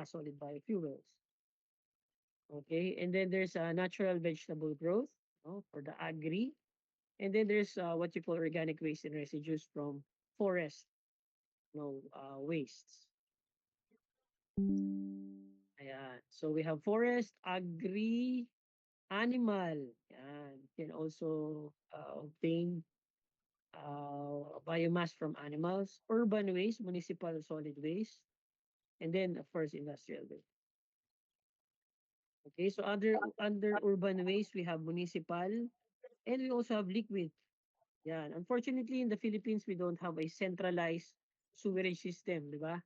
solid biofuels. Okay, and then there's natural vegetable growth, for the agri, and then there's what you call organic waste and residues from forest, wastes. Ayan. So we have forest, agri, animal. Yan. You can also obtain biomass from animals, urban waste, municipal solid waste, and then of course industrial waste. Okay, so under urban waste we have municipal, and we also have liquid. Yeah, unfortunately in the Philippines we don't have a centralized sewerage system, di ba?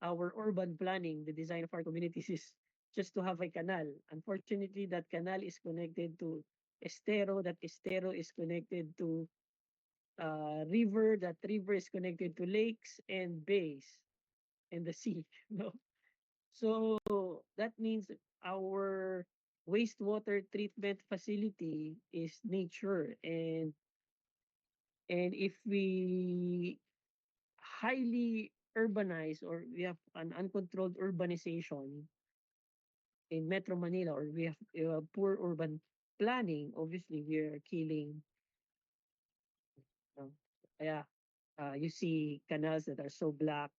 Our urban planning, the design of our communities is just to have a canal. Unfortunately, that canal is connected to estero. That estero is connected to river. That river is connected to lakes and bays and the sea. No, so that means our wastewater treatment facility is nature, and if we highly urbanize or we have an uncontrolled urbanization in Metro Manila, or we have poor urban planning, obviously we are killing. Um, yeah, you see canals that are so black,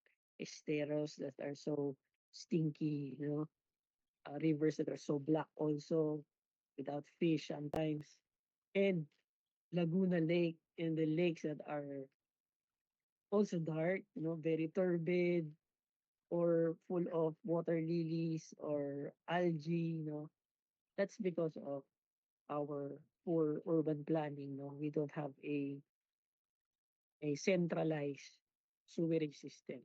esteros that are so stinky, rivers that are so black also, without fish sometimes, and Laguna Lake and the lakes that are also dark, very turbid or full of water lilies or algae, that's because of our poor urban planning. No, we don't have a centralized sewerage system.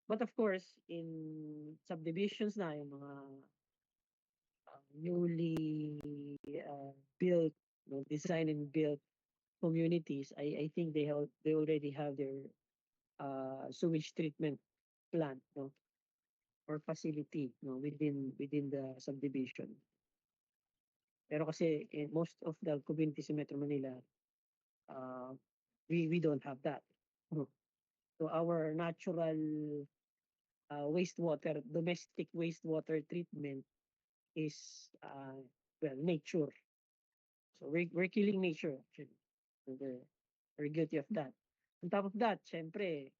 But of course, in subdivisions na, yung mga newly built, design and built communities, I think they already have their sewage treatment plant, or facility, within the subdivision. Pero kasi in most of the communities in Metro Manila, uh, we don't have that. No. So our natural wastewater, domestic wastewater treatment is nature. So we're killing nature actually. So we're guilty of that. On top of that, syempre,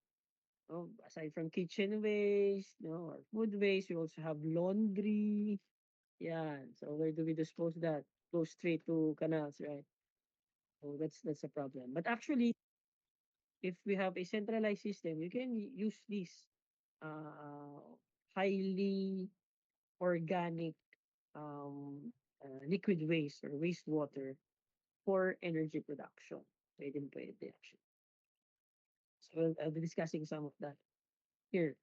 aside from kitchen waste, or food waste, we also have laundry. Yeah. So where do we dispose that? Go straight to canals, right? So that's a problem. But actually, if we have a centralized system, you can use this uh, highly organic liquid waste or wastewater for energy production. Pwede pwede actually. So I'll be discussing some of that here.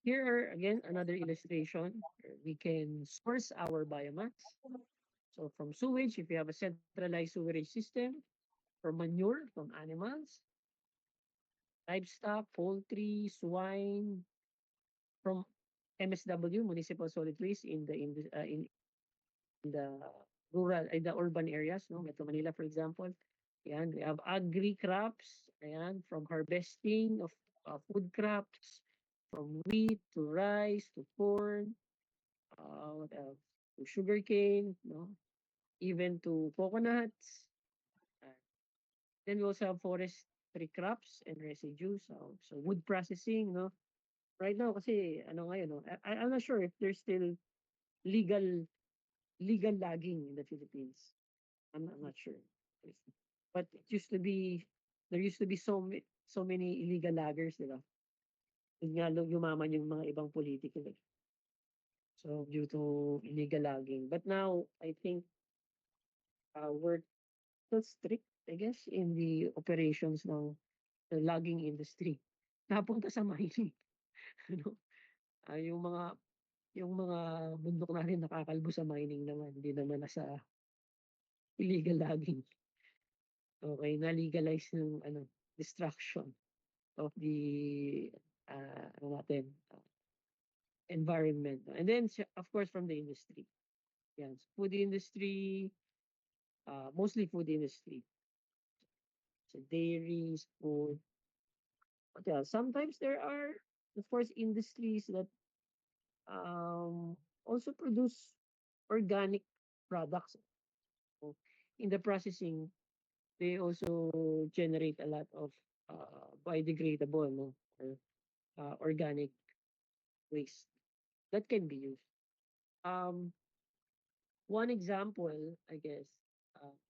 Here are again another illustration. We can source our biomass. So from sewage, if you have a centralized sewage system, from manure from animals, livestock, poultry, swine, from MSW, municipal solid waste in the rural, in the urban areas, no, Metro Manila, for example. Ayan, we have agri crops, ayan, from harvesting of food crops, from wheat to rice to corn, what else? To sugarcane, no, even to coconuts. Uh, then we also have forestry crops and residues. So wood processing, no. Right now kasi ano ngayon, no, I'm not sure if there's still legal legal logging in the Philippines. I'm not sure. But it used to be there used to be so many illegal loggers, di ba? Yun nga yumaman yung mga ibang politiko. Eh. So due to illegal logging. But now I think we're still strict, I guess, in the operations ng the logging industry. Napunta sa mining. Ano? Yung mga bundok natin nakakalbo sa mining naman, hindi naman nasa illegal logging. Okay, na-legalize ng destruction of the ano natin, environment. And then of course from the industry. Yan, food industry, mostly food industry. So dairies, food. But yeah, sometimes there are, of course, industries that also produce organic products. So in the processing, they also generate a lot of biodegradable, no, or organic waste that can be used. Um, One example, I guess,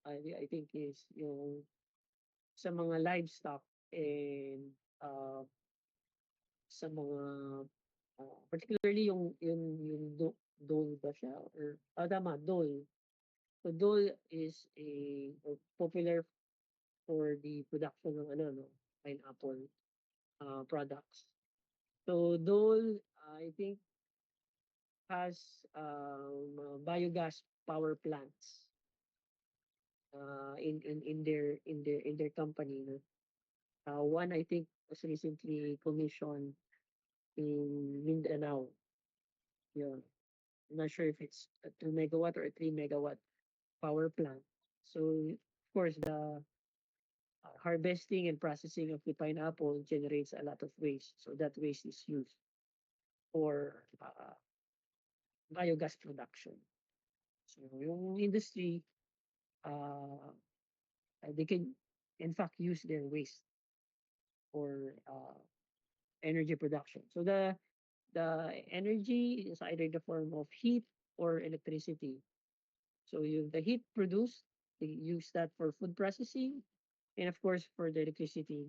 I think is yung sa mga livestock and sa mga particularly yung dole ba siya or tama, dole. So dole is a popular for the production ng ano no, pineapple products. So dole, I think has biogas power plants in their company. No? One I think was recently commissioned in Mindanao. Yeah, I'm not sure if it's a 2 megawatt or a 3 megawatt power plant. So of course the harvesting and processing of the pineapple generates a lot of waste. So that waste is used for biogas production. So yung industry, uh, they can in fact use their waste for energy production. So the energy is either in the form of heat or electricity. So the heat produced, they use that for food processing, and of course for the electricity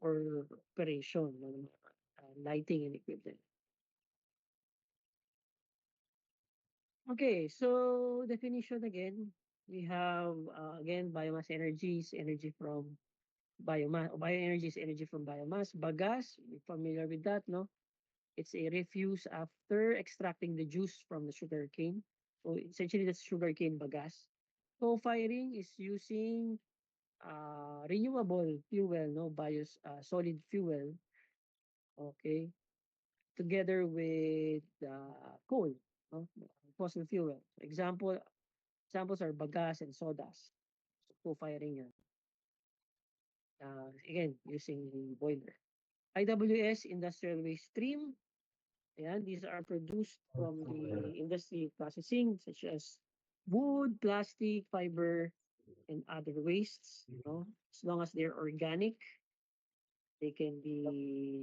or operation, lighting and equipment. Okay, so definition again. We have again biomass energies, energy from biomass. Bioenergy is energy from biomass. Bagas, we're familiar with that, no? It's a refuse after extracting the juice from the sugar cane. So essentially, that's sugarcane bagas. Co-firing is using renewable fuel, no, solid fuel, okay, together with coal, no, fossil fuel. Examples are bagas and sodas. So co-firing yan. Again, using the boiler. IWS, industrial waste stream. Ayan, these are produced from the industry processing such as wood, plastic, fiber, and other wastes. No? As long as they're organic, they can be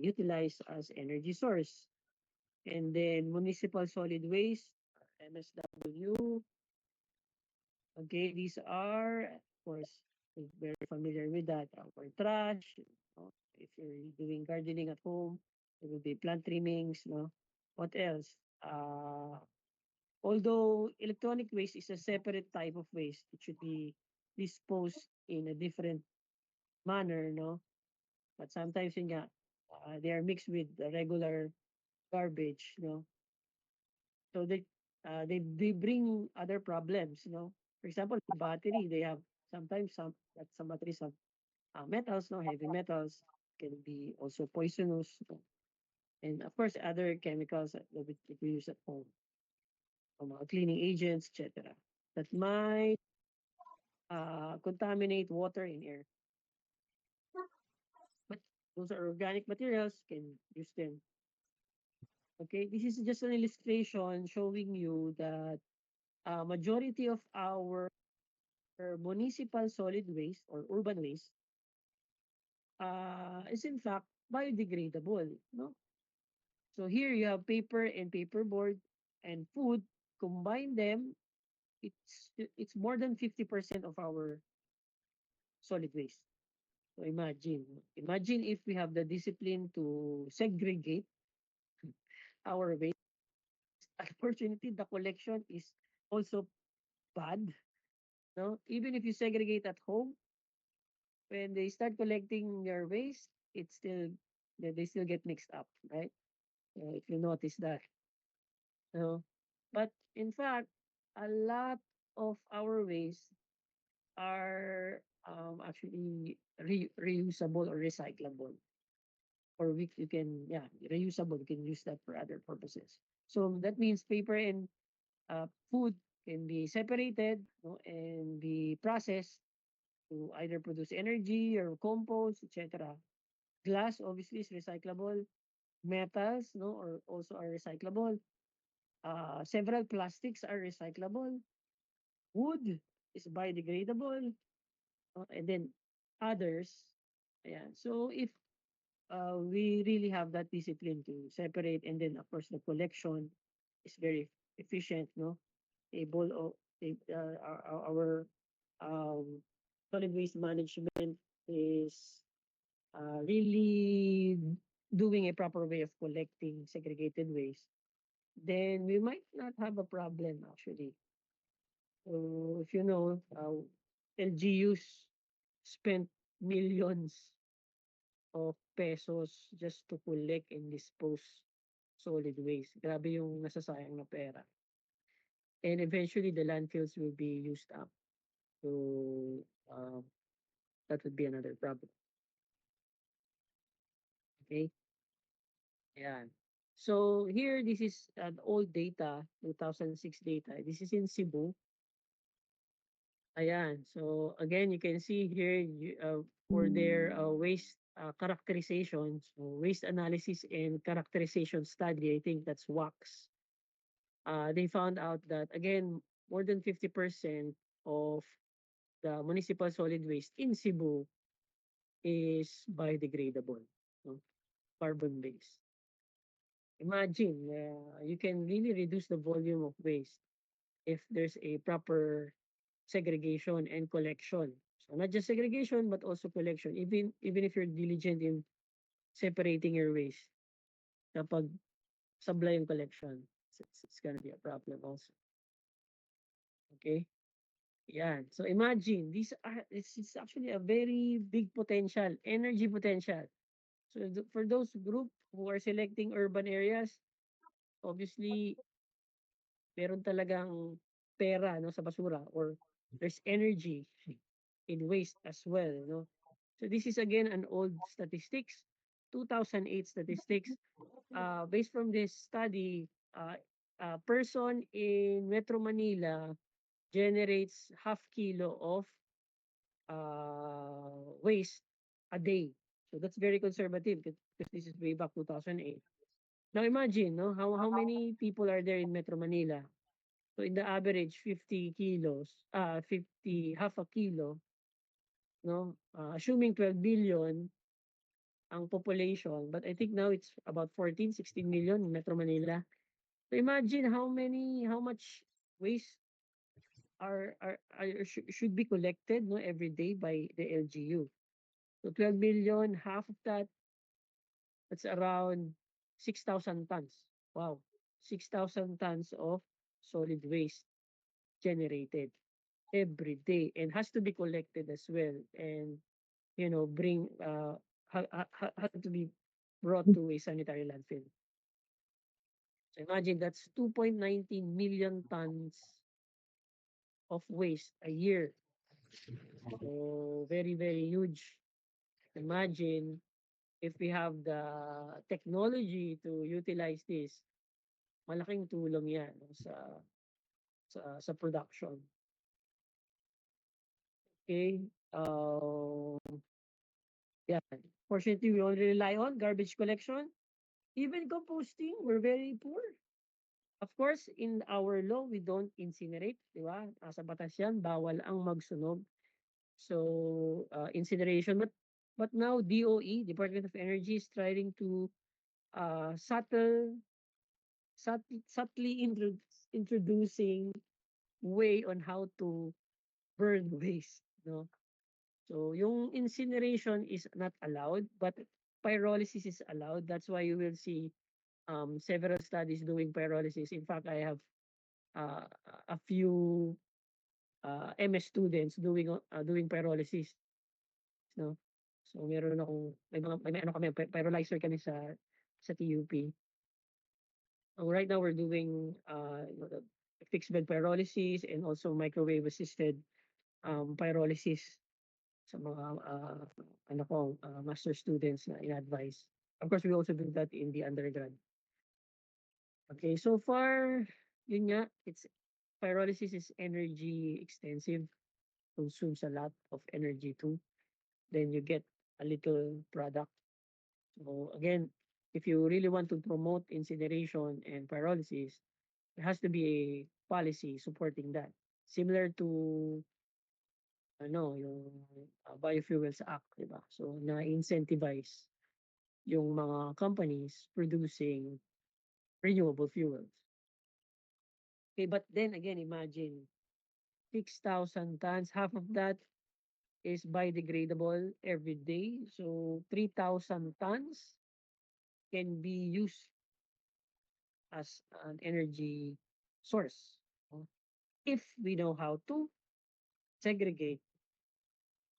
utilized as energy source. And then municipal solid waste, MSW. Okay, these are, of course, you're very familiar with that. Our trash. No? If you're doing gardening at home, it will be plant trimmings. No? What else? Although electronic waste is a separate type of waste, it should be disposed in a different manner, no? But sometimes yun nga, they are mixed with the regular garbage, no? So they bring other problems, you know. For example, the battery, they have sometimes some batteries have metals, no, heavy metals can be also poisonous, no? And of course other chemicals that we use at home, cleaning agents, etc. That might contaminate water and air. But those are organic materials, can use them. Okay, this is just an illustration showing you that majority of our municipal solid waste or urban waste is in fact biodegradable. No? So here you have paper and paperboard and food. Combine them, it's more than 50% of our solid waste. So imagine if we have the discipline to segregate our waste. Unfortunately, the collection is also bad. No, even if you segregate at home, when they start collecting your waste, it's still they still get mixed up, right? If you notice that, no. But in fact, a lot of our waste are actually reusable or recyclable, or you can reusable. You can use that for other purposes. So that means paper and food can be separated, no, and be processed to either produce energy or compost, etc. Glass obviously is recyclable. Metals, no, or also are recyclable. Several plastics are recyclable. Wood is biodegradable, and then others. Yeah. So if we really have that discipline to separate, and then of course the collection is very efficient, no, able of our solid waste management is really doing a proper way of collecting segregated waste, then we might not have a problem actually. So if you know, LGUs spent millions of pesos just to collect and dispose solid waste. Grabe yung nasasayang na pera. And eventually the landfills will be used up. So that would be another problem. Okay. Ayan. So here, this is an old data, 2006 data. This is in Cebu. Ayan. So again, you can see here for their waste characterization, so waste analysis and characterization study, I think that's WACS. They found out that again, more than 50% of the municipal solid waste in Cebu is biodegradable, no? Carbon based. Imagine, you can really reduce the volume of waste if there's a proper segregation and collection. So not just segregation, but also collection. Even if you're diligent in separating your waste, kapag sablay yung collection, it's gonna be a problem also. Okay? Yan. So imagine, this is actually a very big potential, energy potential. So for those group who are selecting urban areas, obviously meron talagang pera, no, sa basura, or there's energy in waste as well, no. So this is again an old statistics, 2008 statistics. Based from this study, a person in Metro Manila generates half kilo of waste a day. So that's very conservative because this is way back 2008. Now imagine, no, how many people are there in Metro Manila? So in the average 50 kilos, 50, half a kilo, no? Assuming 12 billion ang population, but I think now it's about 14, 16 million in Metro Manila. So imagine how much waste should be collected, no, every day by the LGU. So 12 billion, half of that, that's around 6,000 tons. Wow, 6,000 tons of solid waste generated every day and has to be collected as well, and bring had to be brought to a sanitary landfill. So imagine that's 2.19 million tons of waste a year. So very, very huge. Imagine if we have the technology to utilize this, malaking tulong yan, no, sa production. Okay. Yeah. Fortunately, we only rely on garbage collection. Even composting, we're very poor. Of course, in our law, we don't incinerate, di ba? Sa batas yan, bawal ang magsunog. So, incineration. But now, DOE, Department of Energy, is trying to subtly introducing way on how to burn waste, no? So, yung incineration is not allowed, but pyrolysis is allowed. That's why you will see several studies doing pyrolysis. In fact, I have uh, a few MS students doing pyrolysis, no. So meron akong may ano kami pyrolyzer kami sa TUP. So right now we're doing the fixed bed pyrolysis and also microwave assisted pyrolysis sa mga master students na in-advise. Of course, we also do that in the undergrad. Okay, so far, yun nga, it's pyrolysis is energy extensive, consumes a lot of energy too. Then you get a little product. So again, if you really want to promote incineration and pyrolysis, there has to be a policy supporting that. Similar to yung Biofuels Act, di ba? So na-incentivize yung mga companies producing renewable fuels. Okay, but then again, imagine 6,000 tons, half of that is biodegradable every day. So 3,000 tons can be used as an energy source, no? If we know how to segregate,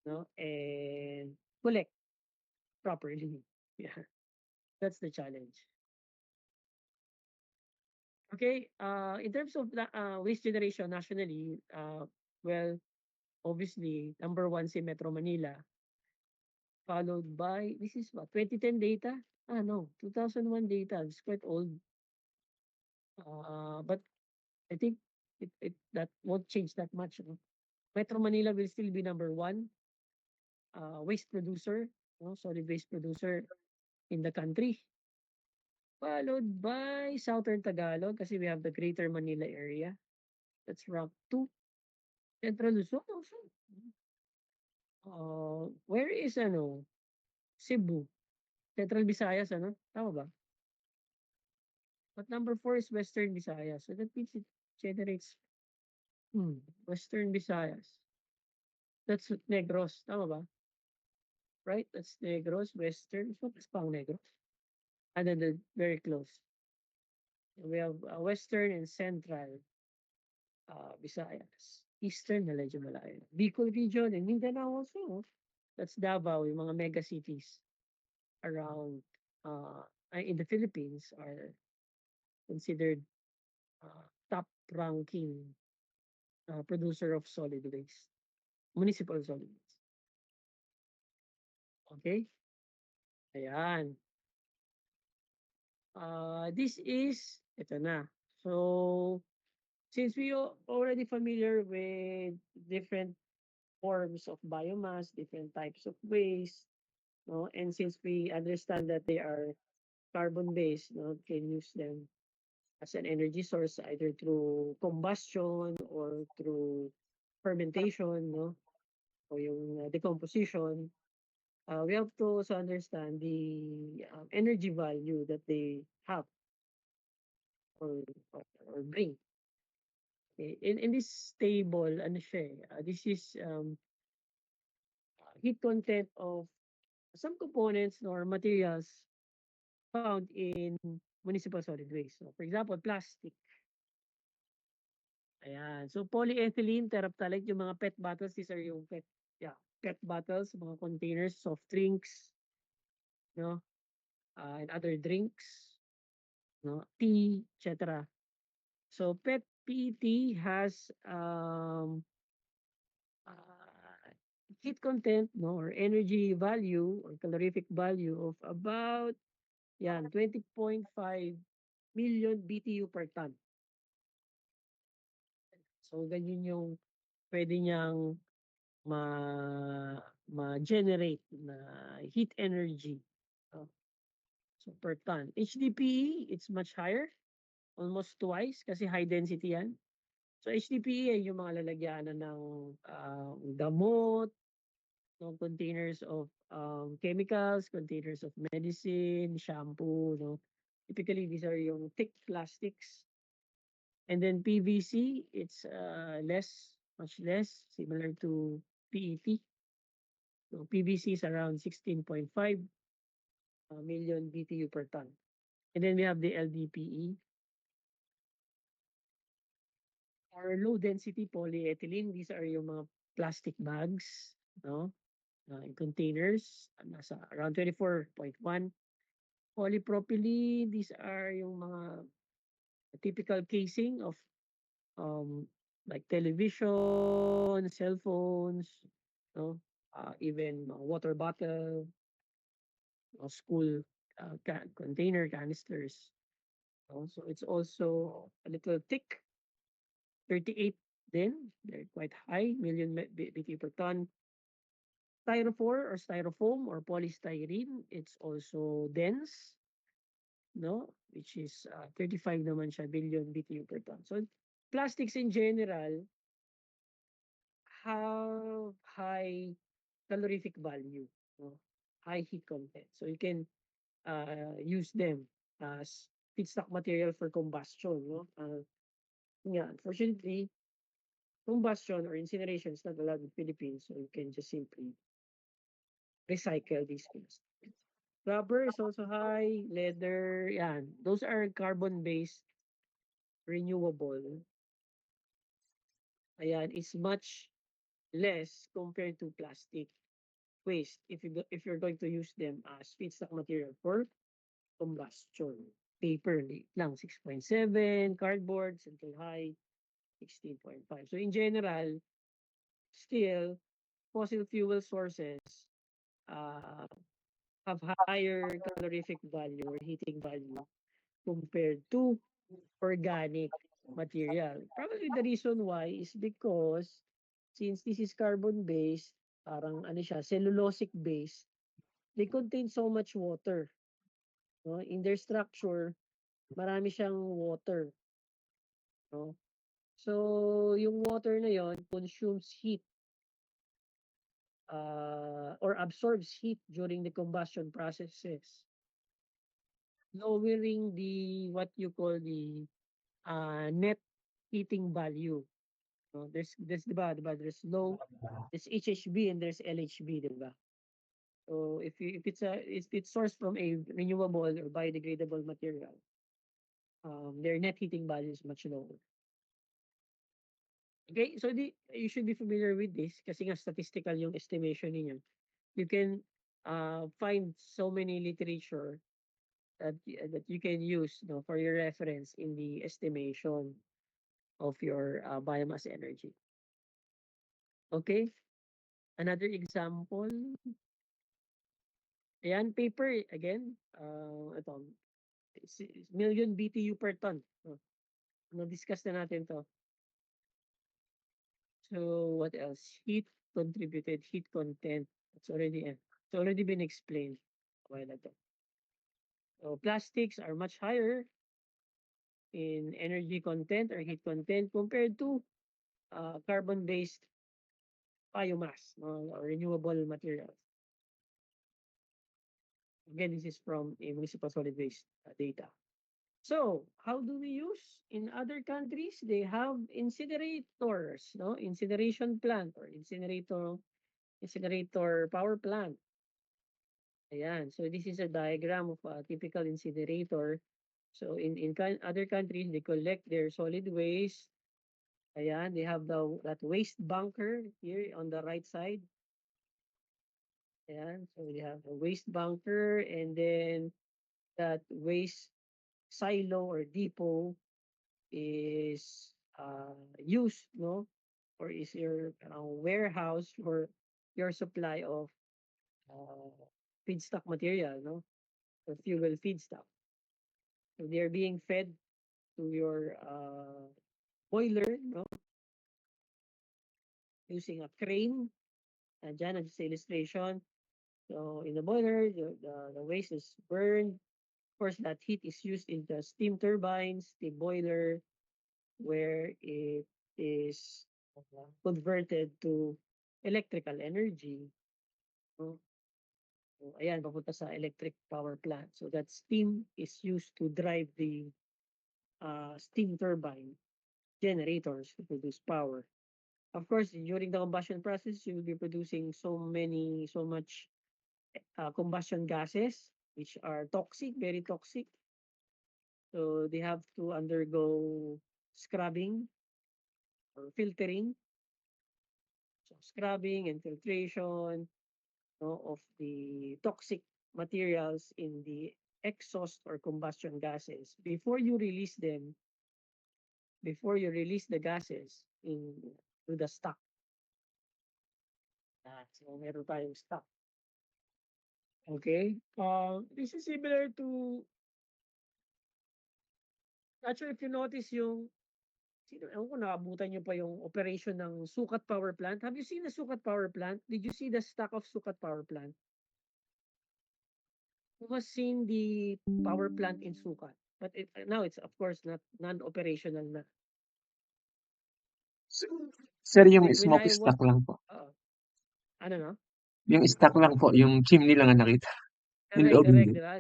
no, and collect properly. Yeah, that's the challenge. Okay, in terms of the waste generation nationally, well, obviously, number one si Metro Manila, followed by, this is what, 2010 data? Ah, no, 2001 data. It's quite old. But I think that won't change that much. No? Metro Manila will still be number one waste producer, no? Solid waste producer in the country. Followed by Southern Tagalog kasi we have the Greater Manila area. That's rank 2. Central Luzon also. Where is Cebu? Central Visayas, Tama ba? But number 4 is Western Visayas. So that means it generates Western Visayas. That's Negros. Tama ba? Right? That's Negros, Western. So that's pang Negros. And then they're very close. We have Western and Central Visayas. Eastern na medyo malayo. Bicol region and Mindanao also. That's Davao, yung mga mega cities around in the Philippines are considered top ranking producer of solid waste, municipal solid waste. Okay? Ayan. This is, ito na. So, since we are already familiar with different forms of biomass, different types of waste, no, and since we understand that they are carbon-based, no, can use them as an energy source either through combustion or through fermentation, no, o yung decomposition. We have to also understand the energy value that they have or or bring. Okay. In this table, ano siya this is heat content of some components or materials found in municipal solid waste. So, for example, plastic. Ayan. So, polyethylene, terephthalate, yung mga PET bottles, these are yung PET bottles, mga containers, soft drinks, no? And other drinks, no? Tea, etc. So, PET has heat content, no, or energy value or calorific value of about 20.5 million BTU per ton. So, ganyan yung pwede niyang ma-generate na heat energy. So, per ton. HDPE, it's much higher. Almost twice kasi high density yan. So, HDPE ay yung mga lalagyanan ng gamot, no, containers of chemicals, containers of medicine, shampoo, no. Typically, these are yung thick plastics. And then PVC, it's less, much less, similar to PET. So PVC is around 16.5 million BTU per ton. And then we have the LDPE or low density polyethylene. These are yung mga plastic bags, no? In containers, nasa around 24.1. Polypropylene, these are yung mga typical casing of like television, cell phones, no? Even water bottle, school container canisters. No? So it's also a little thick. 38 din. They're quite high, million BTU per ton. Styrofoam or styrofoam or polystyrene, it's also dense, no? Which is 35 naman siya billion BTU per ton. So plastics in general have high calorific value, no? High heat content. So you can use them as feedstock material for combustion, no? Yeah, unfortunately, combustion or incineration is not allowed in the Philippines, so you can just simply recycle these things. Rubber is also high, leather, yan. Those are carbon-based, renewable. Ayan, is much less compared to plastic waste if you're going to use them as feedstock material for combustion. Paper lang 6.7, cardboard central high 16.5. So in general, still fossil fuel sources uh, have higher calorific value or heating value compared to organic material. Probably the reason why is because since this is carbon-based, parang ano siya, cellulosic based, they contain so much water. No? In their structure, marami siyang water. No? So, yung water na yon consumes heat or absorbs heat during the combustion processes, lowering the what you call the net heating value. No? There's diba, there's low, there's HHB and there's LHB, diba? So if it's sourced from a renewable or biodegradable material, their net heating value is much lower. Okay, so you should be familiar with this kasi nga statistical yung estimation ninyo. You can find so many literature that you can use, no, for your reference in the estimation of your biomass energy. Okay, another example. Ayan, paper again. Ito, million BTU per ton. Na-discuss na natin to. So what else? Heat contributed, heat content. It's already been explained a while ago. So plastics are much higher in energy content or heat content compared to carbon-based biomass, no, or renewable materials. Again, this is from a municipal solid waste data. So, how do we use? In other countries, they have incinerators, no? Incineration plant or incinerator power plant. Ayan. So, this is a diagram of a typical incinerator. So, in other countries, they collect their solid waste. Ayan, they have that waste bunker here on the right side. Ayan, so they have a waste bunker and then that waste silo or depot is used, no, or is your warehouse for your supply of uh, feedstock material, no, or fuel feedstock. So they are being fed to your boiler, no, using a crane. And dyan, as illustration. So in the boiler, the waste is burned. Of course, that heat is used in the steam turbines, the boiler, where it is converted to electrical energy. No? So, ayan, papunta sa electric power plant. So that steam is used to drive the steam turbine generators to produce power. Of course, during the combustion process, you will be producing so much combustion gases, which are toxic, very toxic. So they have to undergo scrubbing or filtering. So scrubbing and filtration, no, of the toxic materials in the exhaust or combustion gases before you release the gases to the stock. So meron tayong stock. Okay? This is similar to, actually if you notice yung Sino ewan ko naabutan niyo pa yung operation ng Sukat Power Plant. Have you seen the Sukat Power Plant? Did you see the stock of Sukat Power Plant? Who has seen the power plant in Sukat? But now it's of course not non-operational na. S- Sir, yung When smoke I was stack lang po. uh, ano no? Yung stack lang po, yung chimney lang ang nakita. Yung Correct, loob correct, hindi. di ba?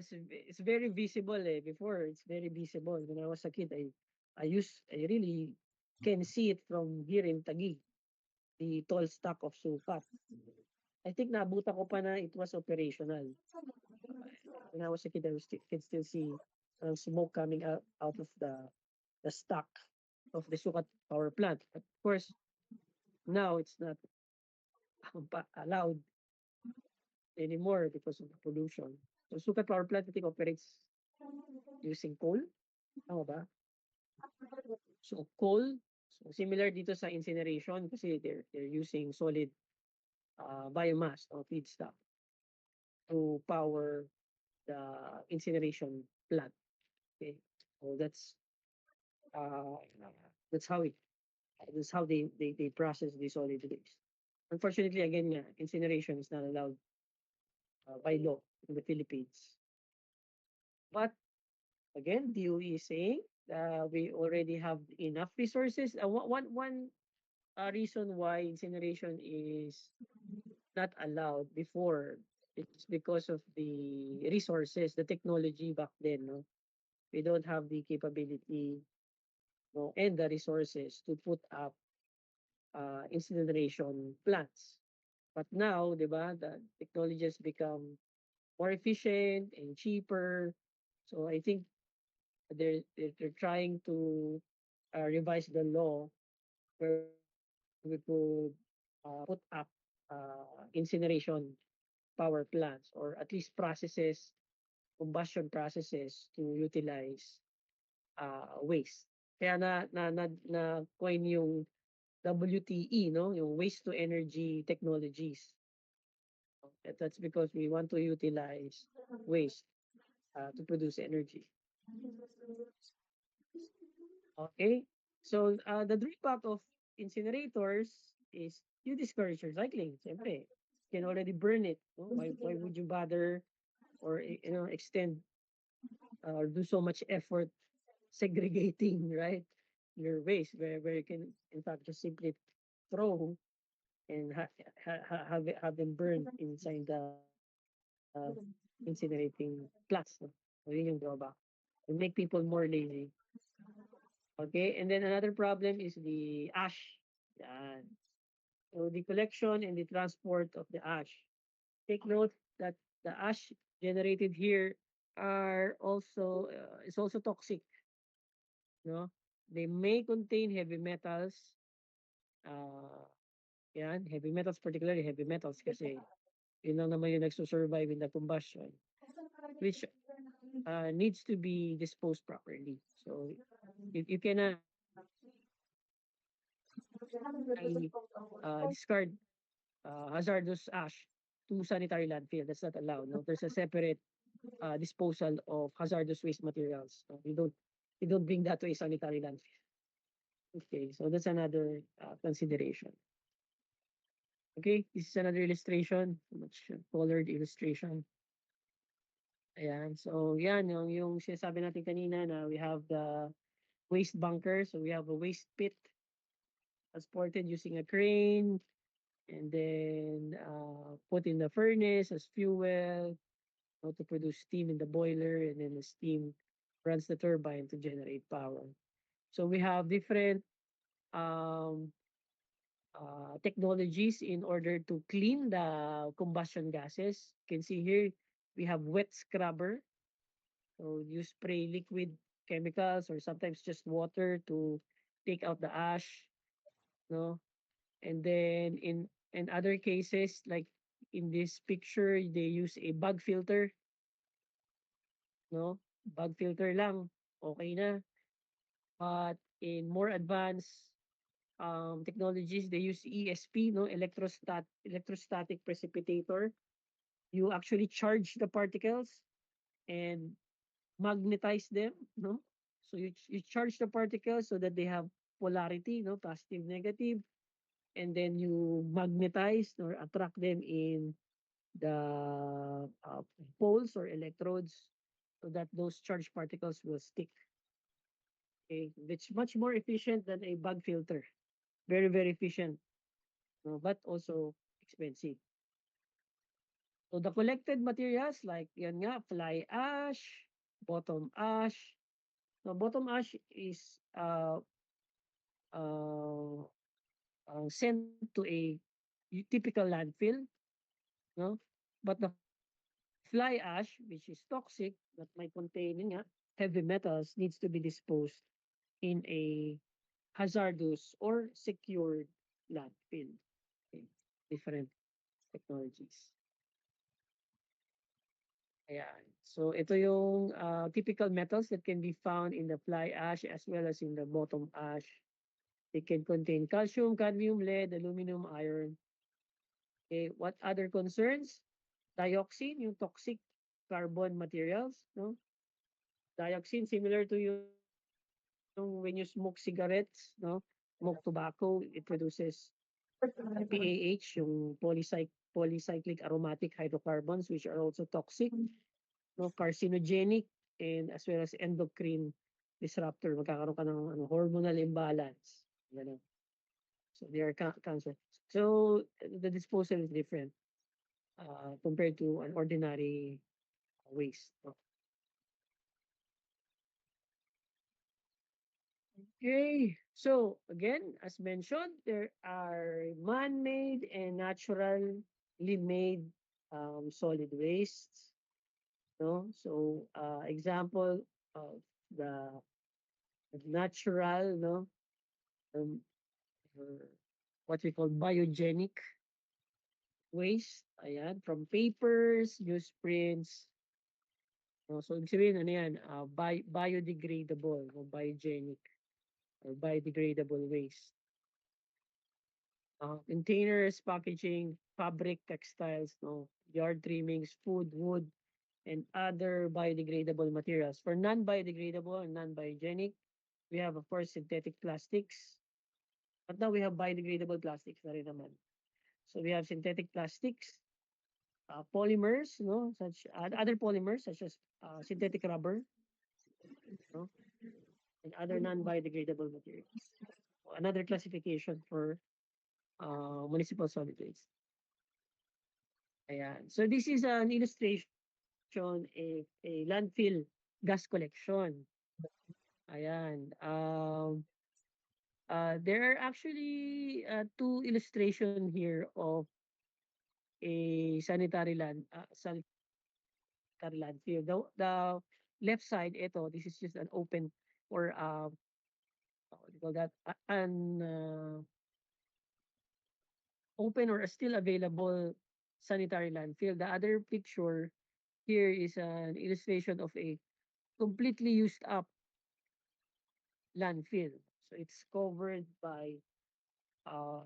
It's very visible eh. Before, it's very visible. When I was a kid, I really can see it from here in Taguig, the tall stack of sukat. I think naabutan ko pa na it was operational. When I was a kid, could still see smoke coming out of the stack of the sukat power plant. But of course, now it's not allowed anymore because of the pollution. So sukat power plant, I think, operates using coal. Tama ba? So coal, so similar dito sa incineration kasi they're using solid biomass or feedstock to power the incineration plant. Okay, so uh, that's how it that's how they process the solid waste. Unfortunately, again, yeah, incineration is not allowed by law in the Philippines. But again, DOE is saying we already have enough resources. One reason why incineration is not allowed before, it's because of the resources, the technology back then. No, we don't have the capability, no, and the resources to put up incineration plants. But now, di ba, the technology has become more efficient and cheaper. So I think they're trying to revise the law where we could put up incineration power plants or at least processes, combustion processes to utilize waste. Kaya na coin yung WTE, no? Yung waste to energy technologies. That's because we want to utilize waste to produce energy. Okay? So the drawback of incinerators is you discourage recycling. Siyempre, you can already burn it. No? Why would you bother or extend or do so much effort segregating, right, your waste where you can in fact just simply throw and have them burned inside the incinerating plants. No? So yun yung drawback. It make people more lazy. Okay, and then another problem is the ash. Yan. So the collection and the transport of the ash. Take note that the ash generated here are also is also toxic. No, they may contain heavy metals. Uh, yan, heavy metals, particularly heavy metals kasi yun lang naman yung nagsusurvive in the combustion, which needs to be disposed properly. So you cannot discard hazardous ash to sanitary landfill. That's not allowed. No, there's a separate disposal of hazardous waste materials. No? You don't bring that to a sanitary landfill. Okay, so that's another consideration. Okay, this is another illustration, much colored illustration. Ayan, so yan yung sinasabi natin kanina na we have the waste bunker. So we have a waste pit transported using a crane and then put in the furnace as fuel, to produce steam in the boiler, and then the steam runs the turbine to generate power. So we have different um, technologies in order to clean the combustion gases. You can see here we have wet scrubber. So you spray liquid chemicals or sometimes just water to take out the ash, no? And then in other cases, like in this picture, they use a bug filter, no? Bug filter lang, okay na. But in more advanced technologies, they use ESP, no? Electrostatic precipitator. You actually charge the particles and magnetize them, no? So you charge the particles so that they have polarity, no, positive, negative, and then you magnetize or attract them in the poles or electrodes so that those charged particles will stick. Okay, it's much more efficient than a bag filter. Very, very efficient, no, but also expensive. So the collected materials like yan nga, fly ash, bottom ash. So bottom ash is sent to a typical landfill, no? But the fly ash, which is toxic, that might contain yun nga, heavy metals, needs to be disposed in a hazardous or secured landfill. Okay. Different technologies. Ayan. So ito yung typical metals that can be found in the fly ash as well as in the bottom ash. They can contain calcium, cadmium, lead, aluminum, iron. Okay, what other concerns? Dioxin, yung toxic carbon materials, no? Dioxin similar to yung when you smoke cigarettes, no? Smoke tobacco, it produces PAH, yung polycyclic aromatic hydrocarbons, which are also toxic, no, carcinogenic, and as well as endocrine disruptor. Magkakaroon ka ng hormonal imbalance. Ganun. So they are cancer. So the disposal is different compared to an ordinary waste. No? Okay. So again, as mentioned, there are man-made and naturally made solid wastes. No, so example of the natural, no, um, uh, what we call biogenic waste. Ayan, from papers, newsprints. No? So, ibig sabihin, ano yan? Biodegradable o biogenic or biodegradable waste. Containers, packaging, fabric, textiles, no, yard trimmings, food, wood, and other biodegradable materials. For non-biodegradable and non-biogenic, we have, of course, synthetic plastics. But now we have biodegradable plastics na rin naman. So we have synthetic plastics, polymers, no, such other polymers such as synthetic rubber, no, and other non-biodegradable materials. Another classification for municipal solid waste. Ayan. So this is an illustration, a landfill gas collection. Ayan. There are actually two illustration here of a sanitary landfill. The left side, ito, this is just an open or what do you call that? An open or a still available sanitary landfill. The other picture here is an illustration of a completely used up landfill. So it's covered by uh,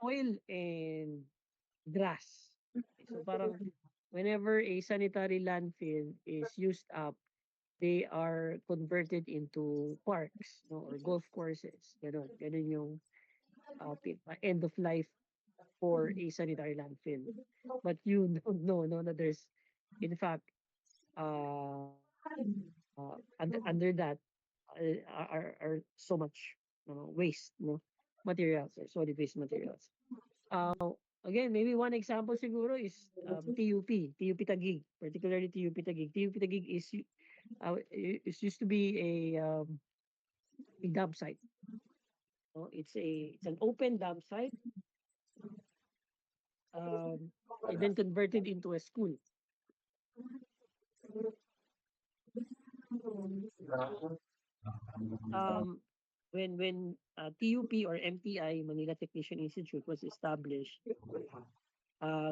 oil and grass. So parang whenever a sanitary landfill is used up, they are converted into parks, no, or golf courses. Ganon. Ganon yung end of life for a sanitary landfill. But you don't know, no, that there's, in fact, under that are so much waste, no, materials or solid waste materials. Again, maybe one example siguro is TUP Taguig, particularly TUP Taguig. TUP Taguig is used to be a dump site. No? It's an open dump site, um, and then converted into a school. Um, when TUP or MTI, Manila Technician Institute, was established,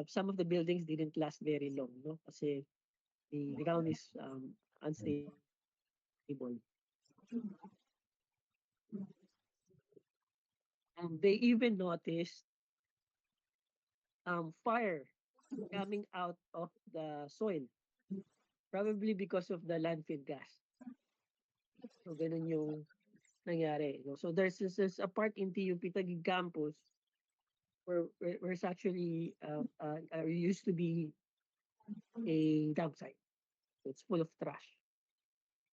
some of the buildings didn't last very long, no? Kasi the ground is unstable. And they even noticed fire coming out of the soil, probably because of the landfill gas. So ganun yung nangyari. No? So there's a part in TUP Taguig campus where it's actually used to be a dump site. So it's full of trash.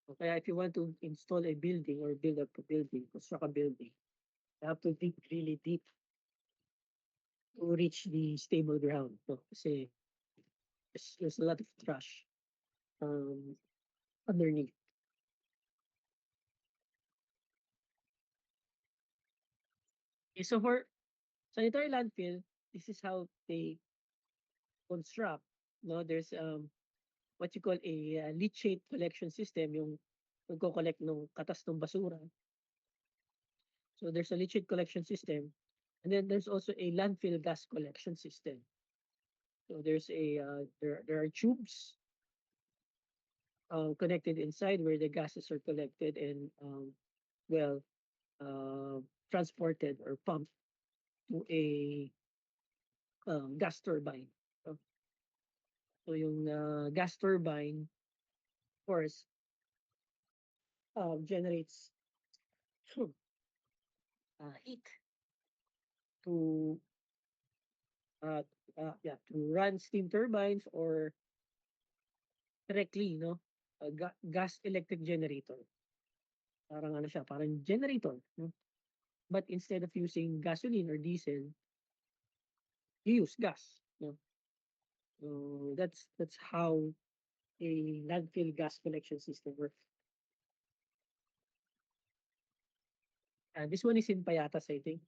So kaya if you want to install a building or build up a building, construct a building, you have to dig really deep to reach the stable ground. No? Kasi there's a lot of trash um, underneath. Okay, so for sanitary landfill, this is how they construct. No, there's what you call a leachate collection system, yung nagko-collect ng katas ng basura. So there's a leachate collection system, and then there's also a landfill gas collection system. So there's a there are tubes connected inside where the gases are collected and well uh, transported or pumped to a gas turbine. So, so yung gas turbine, of course, generates heat to uh, yeah to run steam turbines or directly no gas electric generator. Parang ano siya, parang generator. No? But instead of using gasoline or diesel, you use gas. No? So that's how a landfill gas collection system works. And this one is in Payatas, I think.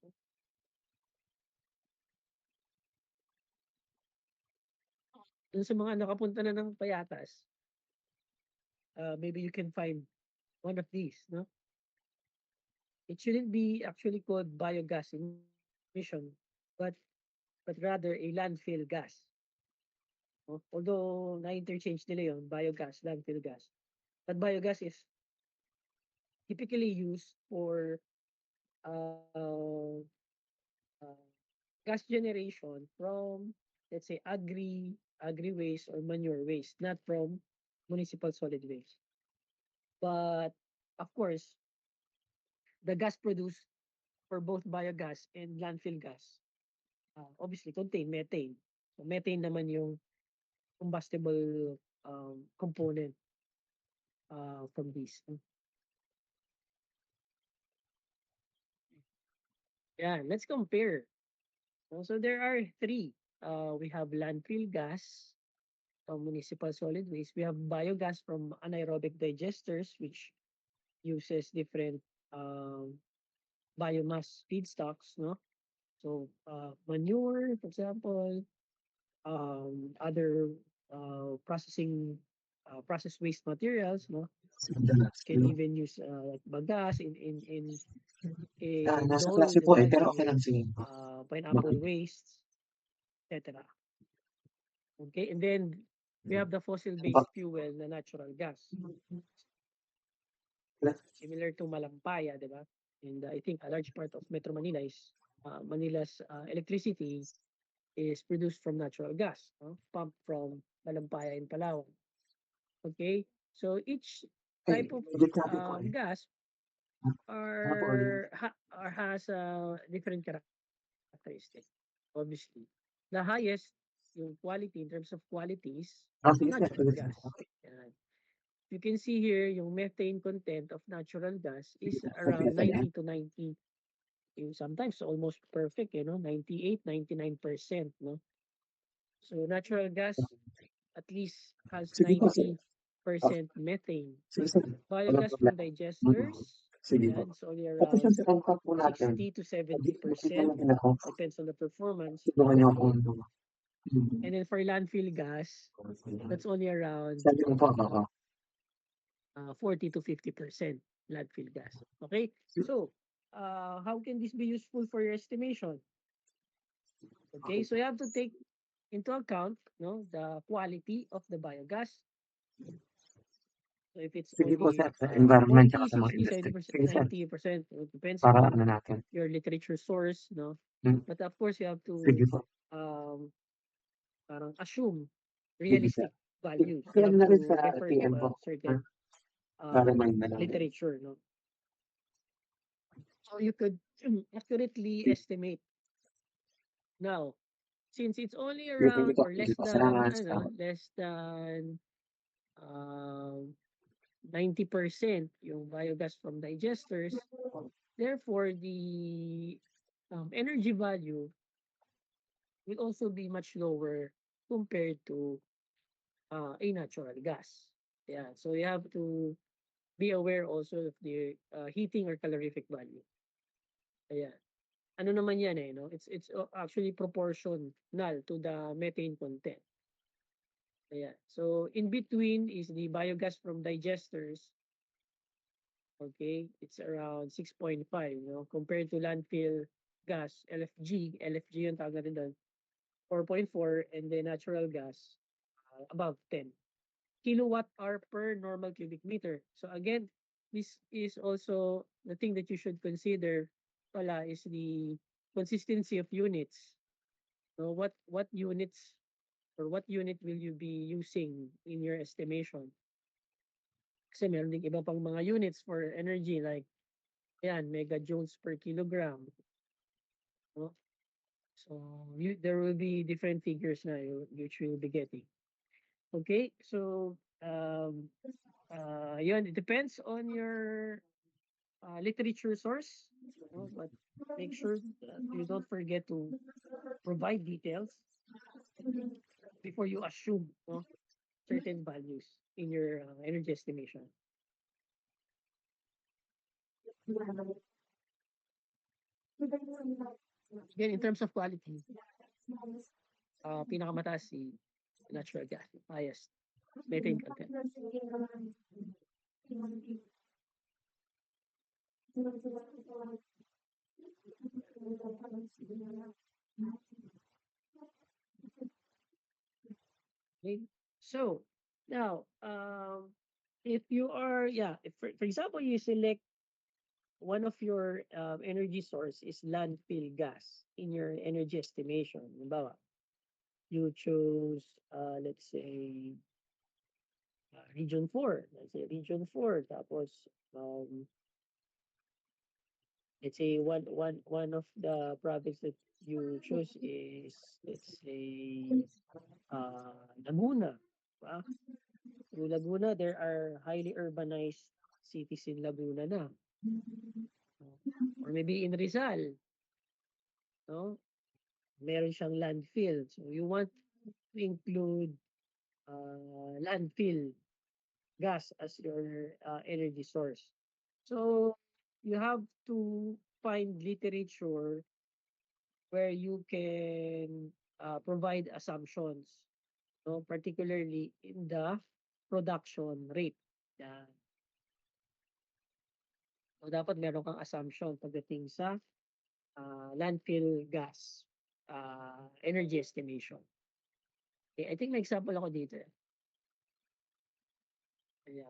Dun sa mga nakapunta na ng Payatas, maybe you can find one of these. No? It shouldn't be actually called biogas emission, but but rather a landfill gas. No? Although na-interchange nila yon, biogas, landfill gas. But biogas is typically used for uh, uh, gas generation from, let's say, agri waste or manure waste, not from municipal solid waste. But of course, the gas produced for both biogas and landfill gas obviously contain methane. So methane naman yung combustible component from these. Yeah, let's compare. So there are three. We have landfill gas from municipal solid waste. We have biogas from anaerobic digesters, which uses different um, biomass feedstocks, no? So manure, for example, other process waste materials, no? Can even use like bagas in Nasa dole, klase di po, eh, ba? pero okey Yung lang sige po. pineapple waste, etc. Okay, and then we have the fossil-based fuel na natural gas, similar to Malampaya, di ba? And I think a large part of Metro Manila is Manila's electricity is produced from natural gas, no? Pumped from Malampaya in Palawan. Okay, so each Ay, type of legit natin po, eh. gas Ano po ulit? or has a different characteristic. Obviously, the highest yung quality in terms of quality is Sige sir, natural sige sir. gas. Yan. You can see here yung methane content of natural gas is Sige around sir, yan. 90 to 90. Yung sometimes almost perfect, 98, 99%, no? So natural gas at least has Sige po sir. 90% methane. Sige sir, walang Biogas from problema. digesters, Sige po. yan, it's only Tapos yung around sa compound po natin, 60 to magtitira 70%. lang din ako. Depends on the performance. Tulungan niyo ako And then for landfill gas, that's only around sabi mo po, oo. 40 to 50% landfill gas. Okay? So, how can this be useful for your estimation? Okay, so you have to take into account no the quality of the biogas. So if it's Sige po only sir, sa environment tsaka 40, sa mga 60, industry. 70%, Sige sir, 90%, it depends para on ano natin. your literature source, no? Hmm, But of course, you have sige to po. um, parang assume Sige sir. realistic values. You Paki-ano have na rin sa to refer to PM a po. certain Para may malaman. literature, no? So you could accurately estimate. Now, since it's only Dito around dito or dito less sa than sa less than um 90% yung biogas from digesters, therefore the energy value will also be much lower compared to a natural gas. Yeah, so you have to be aware also of the heating or calorific value. Ayan. Ano naman yan eh, no? It's actually proportional to the methane content. Ayan. So in between is the biogas from digesters. Okay, it's around 6.5, you know, compared to landfill gas, LFG yung tawag natin doon, 4.4, and then natural gas, above 10 kilowatt hour per normal cubic meter. So again, this is also the thing that you should consider pala is the consistency of units. So what units or what unit will you be using in your estimation? Kasi meron ding iba pang mga units for energy like yan, megajoules per kilogram. No? So there will be different figures na which we'll be getting. Okay, so yun, it depends on your literature source, no? But make sure that you don't forget to provide details before you assume, no, certain values in your energy estimation. Again, in terms of quality, pinakamataas si natural gas, highest methane content. Okay? So now, if you are, yeah, if for example, you select one of your energy source is landfill gas in your energy estimation. Halimbawa, you choose, let's say, region 4. Let's say region 4. Tapos, let's say one of the province that you choose is, let's say, Laguna. Diba? So Laguna, there are highly urbanized cities in Laguna na. Or maybe in Rizal, no? Meron siyang landfill. So you want to include landfill gas as your energy source. So you have to find literature where you can provide assumptions, no? Particularly in the production rate. Yan. So dapat meron kang assumption pagdating sa landfill gas energy estimation. Okay, I think may example ako dito. Ayan.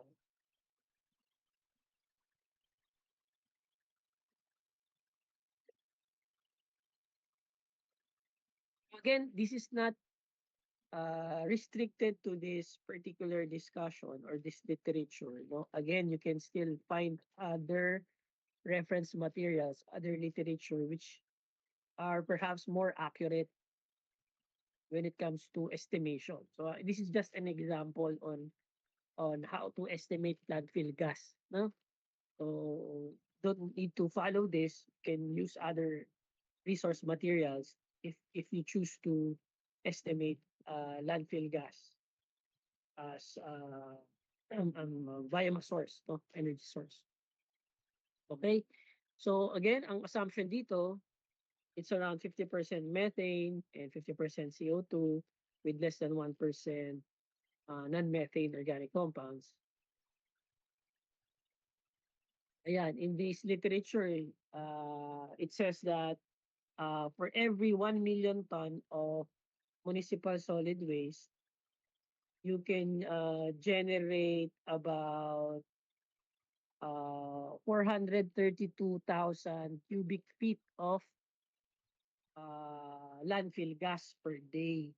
Again, this is not restricted to this particular discussion or this literature. No? Again, you can still find other reference materials, other literature, which are perhaps more accurate when it comes to estimation. So this is just an example on how to estimate landfill gas. No? So don't need to follow this. You can use other resource materials if you choose to estimate landfill gas as biomass source, no? Energy source. Okay? So again, ang assumption dito, it's around 50% methane and 50% CO2 with less than 1% non-methane organic compounds. Ayan, in this literature, it says that for every 1 million ton of municipal solid waste, you can generate about 432,000 cubic feet of landfill gas per day.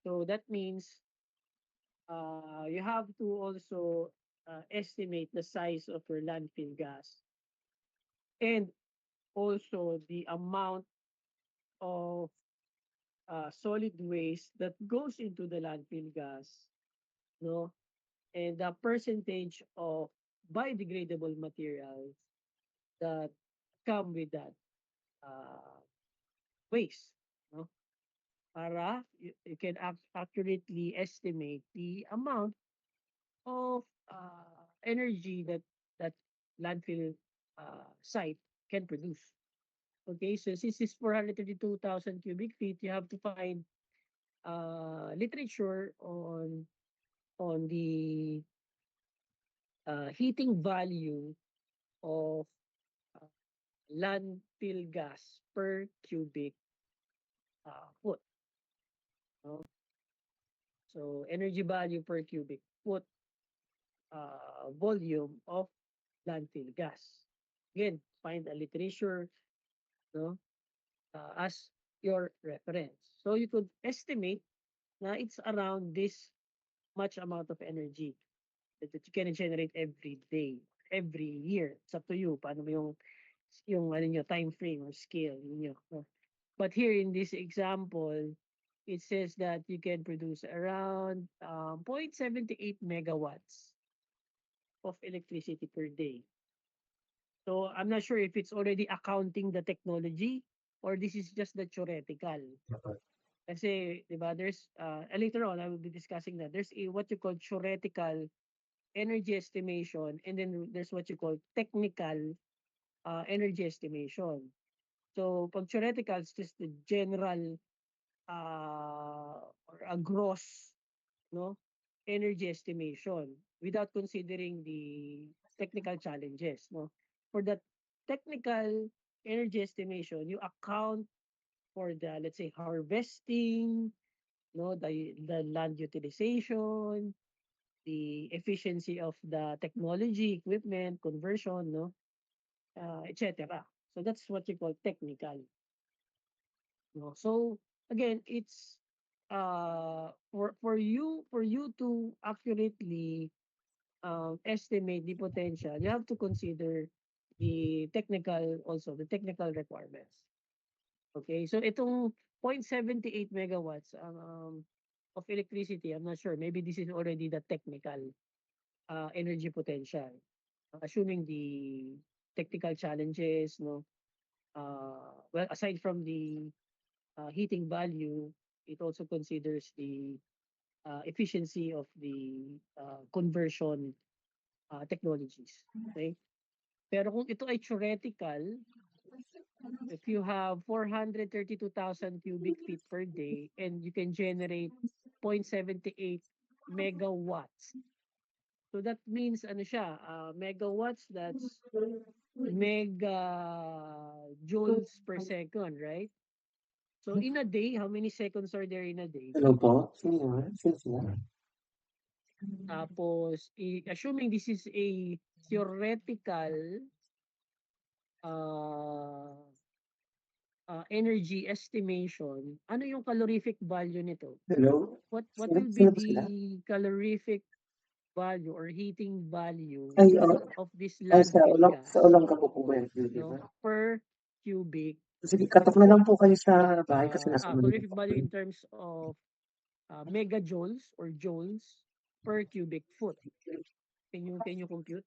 So that means you have to also estimate the size of your landfill gas and also the amount of solid waste that goes into the landfill gas, no, and the percentage of biodegradable materials that come with that uh, waste, no, para you can accurately estimate the amount of energy that that landfill site can produce. Okay, so since it's 432,000 cubic feet, you have to find literature on the heating value of uh, landfill gas per cubic foot. No? So energy value per cubic foot volume of landfill gas. Again, find a literature, no, as your reference. So you could estimate na it's around this much amount of energy that you can generate every day, every year. It's up to you. Paano mo yung ano nyo, time frame or scale niyo. No? But here in this example, it says that you can produce around 0.78 megawatts of electricity per day. So I'm not sure if it's already accounting the technology or this is just the theoretical. Kasi, di ba, there's, later on, I will be discussing that. There's a what you call theoretical energy estimation and then there's what you call technical energy estimation. So, pag theoretical, it's just the general or a gross, no, energy estimation without considering the technical challenges, no. For the technical energy estimation, you account for the, let's say, harvesting, no, the land utilization, the efficiency of the technology, equipment, conversion, no, etc. So that's what you call technical. No? So again, it's for you to accurately estimate the potential, you have to consider the technical requirements. Okay, so itong 0.78 megawatts of electricity, I'm not sure. Maybe this is already the technical energy potential. Assuming the technical challenges, no. Well, aside from the heating value, it also considers the efficiency of the conversion technologies. Okay? Pero kung ito ay theoretical, if you have 432,000 cubic feet per day and you can generate 0.78 megawatts. So that means ano siya, megawatts, that's mega joules per second, right? So in a day, how many seconds are there in a day? Hello po? Sino yan? Sino sila? Tapos, assuming this is a theoretical uh, energy estimation, ano yung calorific value nito? Hello? What Sino, will be sino ba the sila? calorific value or heating value Ay, of this sa landfill ulang, gas, sa ulang ka po po ba yan? Di ba? no, per cubic Sige, katok na foot? lang po kayo sa bahay kasi nasa Manila Calorific po. value in terms of megajoules or joules per cubic foot. Can you compute?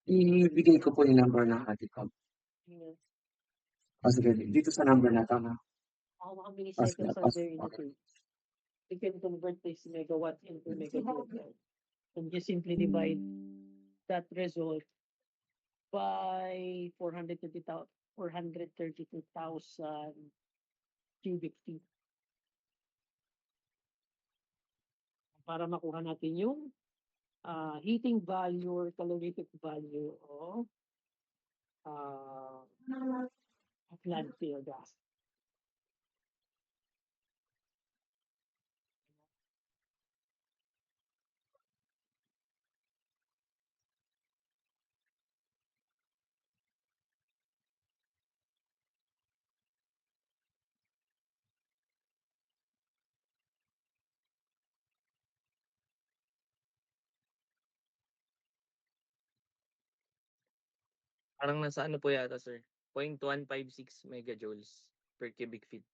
Ibigay ko po yung number ng ating ko. Yeah. Sige, dito sa number na tama. How many Sige, seconds are there in a day? You can convert this megawatt into megajoule, right? And just simply divide that result by 432,000 cubic feet para makuha natin yung heating value or calorific value uh, of landfill gas. Parang nasa ano po yata, sir, 0.156 megajoules per cubic feet.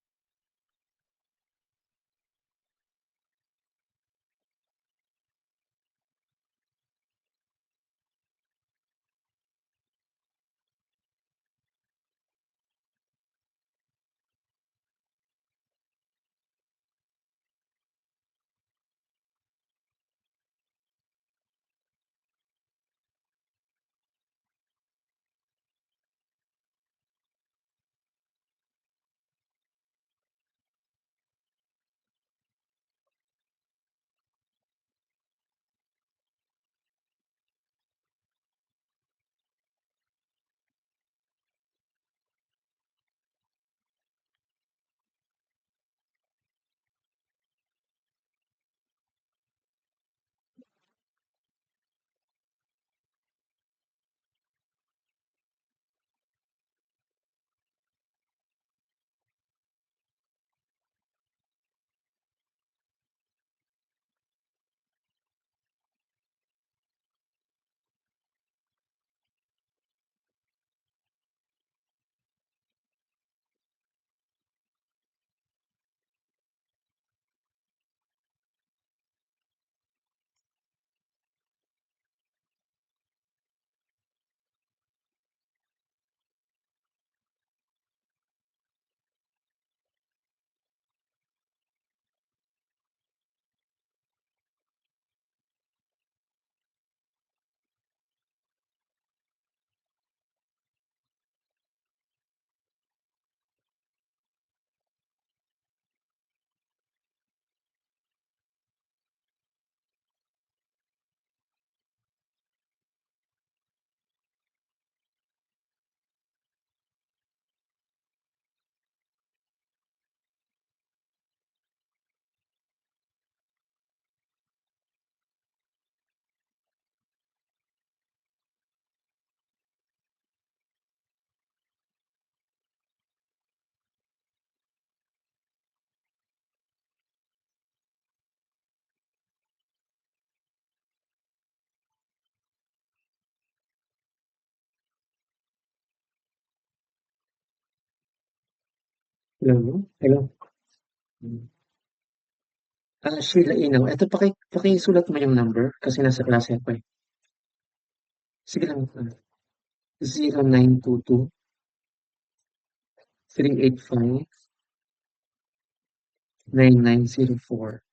Hello? Hello? Sheila Inaw, eto pakisulat mo yung number kasi nasa klase ako eh. Sige lang, 0922-385-9904.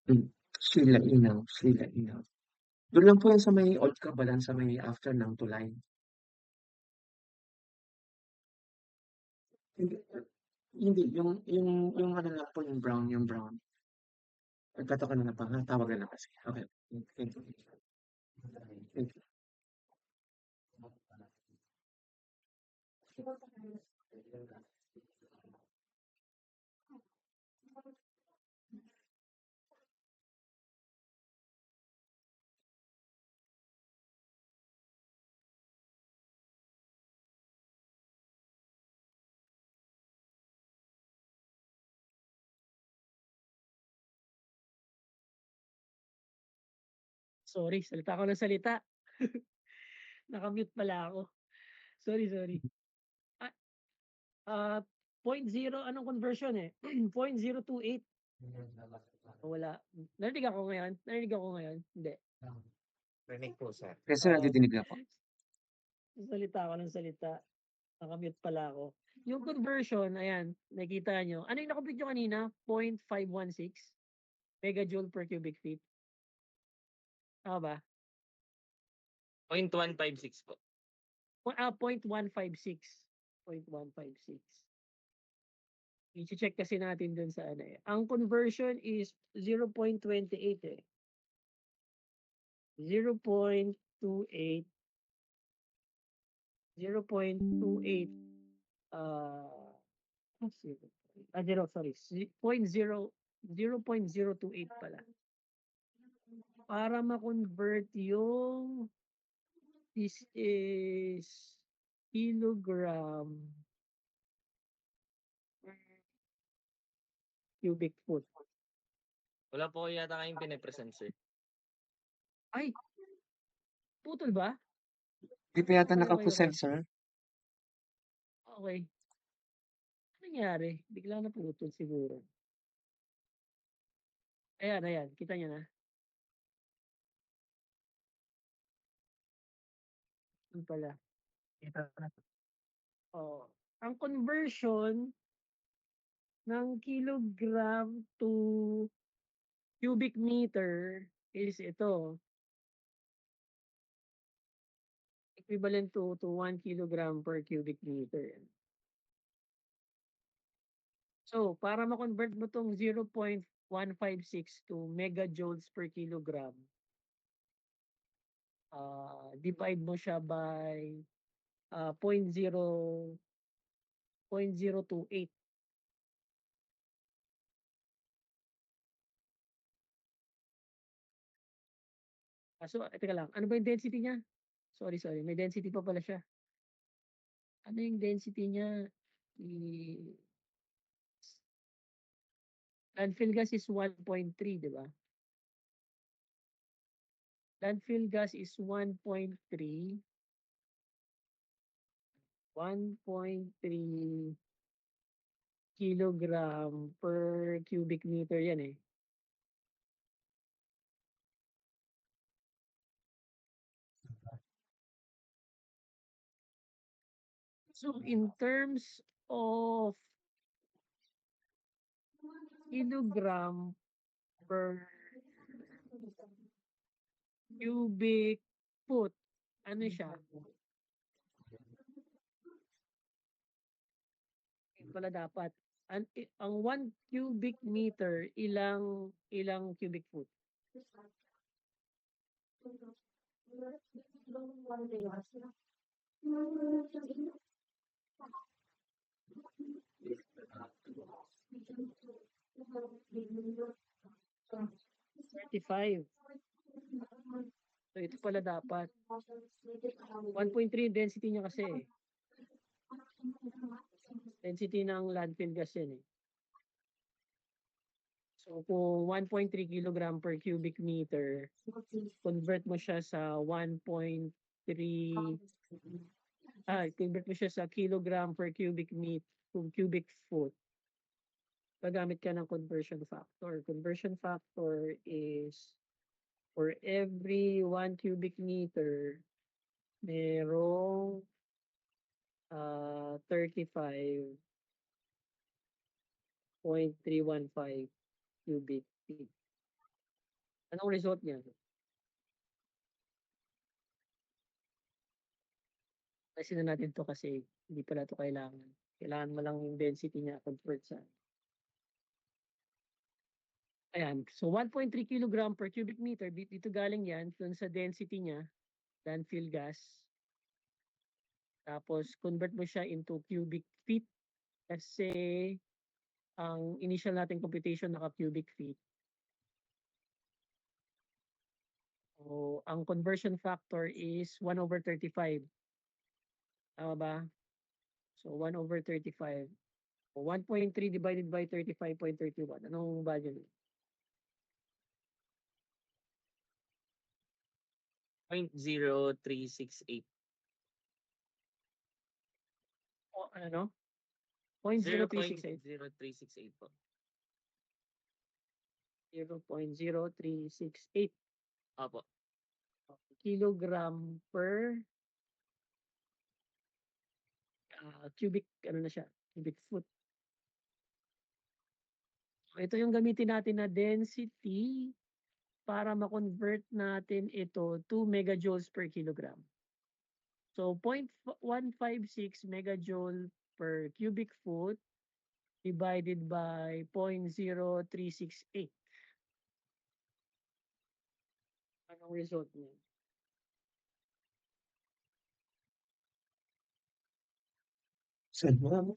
Hmm, Sheila Inaw, Sheila Inaw. Doon lang po yan sa may Old Cabalan, sa may after ng Tulay. Hindi, hindi, yung ano lang po, yung brown, yung brown. Nagkataon na pa, ha? Tawagan na kasi. Okay. Thank you. Thank you. Sorry, salita ako ng salita. Naka-mute pala ako. Sorry, sorry. Ah, ah, 0.0 anong conversion eh? 0.028. Wala. Narinig ako ngayon? Narinig ako ngayon? Hindi. Rinig po, sir. Kasi Oo. nadidinig na po. Salita ako ng salita. Naka-mute pala ako. Yung conversion, ayan, nakita nyo. Ano yung na-complete nyo kanina? 0.516 megajoule per cubic feet. Tama ba? 0.156 po. 0.156. 0.156. I-check kasi natin dun sa ano eh. Ang conversion is 0.28 eh. 0.28. 0.28. Uh, zero, sorry. 0.028 pala. Para ma-convert yung this is kilogram per cubic foot. Wala po yata kayong pine-present, sir. Ay, Putol ba? Di pa yata Okay, okay, nakapusend, okay. sir. Okay. Ano nangyari? Bigla na putol siguro. Ayan, ayan. Kita niyo na. Yun pala. Kita na. Oh. Ang conversion ng kilogram to cubic meter is ito. Equivalent to 1 kilogram per cubic meter. So, para ma-convert mo tong 0.156 to megajoules per kilogram, divide mo siya by 0.028. So, teka lang. Ano ba yung density niya? Sorry, sorry. May density pa pala siya. Ano yung density niya? Landfill gas is 1.3, di ba? Landfill gas is 1.3. 1.3 kilogram per cubic meter yan eh. So in terms of kilogram per cubic foot, ano siya? Yun pala dapat. Ang 1 cubic meter, ilang cubic foot? Thirty-five. So ito pala dapat. 1.3 density niya kasi eh. Density ng landfill gas yan eh. So kung 1.3 kilogram per cubic meter, convert mo siya sa 1.3 convert mo siya sa kilogram per cubic cubic foot. Gagamit ka ng conversion factor. Conversion factor is for every 1 cubic meter, merong 35.315 cubic feet. Anong result niya? Kasi na natin to kasi hindi pala to kailangan. Kailangan mo lang yung density niya convert sa. Ayan. So 1.3 kilogram per cubic meter. Dito galing yan dun sa density niya, landfill gas. Tapos convert mo siya into cubic feet kasi ang initial nating computation naka cubic feet. So ang conversion factor is 1/35. Tama ba? So 1/35. 1.3 divided by 35.31. Anong value? 0.0368. O ano? 0.0368. 0.0368 po. 0.0368 Opo. kilogram per cubic, ano na siya, cubic foot. So, ito yung gamitin natin na density para ma-convert natin ito to megajoules per kilogram. So 0.156 megajoule per cubic foot divided by 0.0368. Anong result niya? Send mo.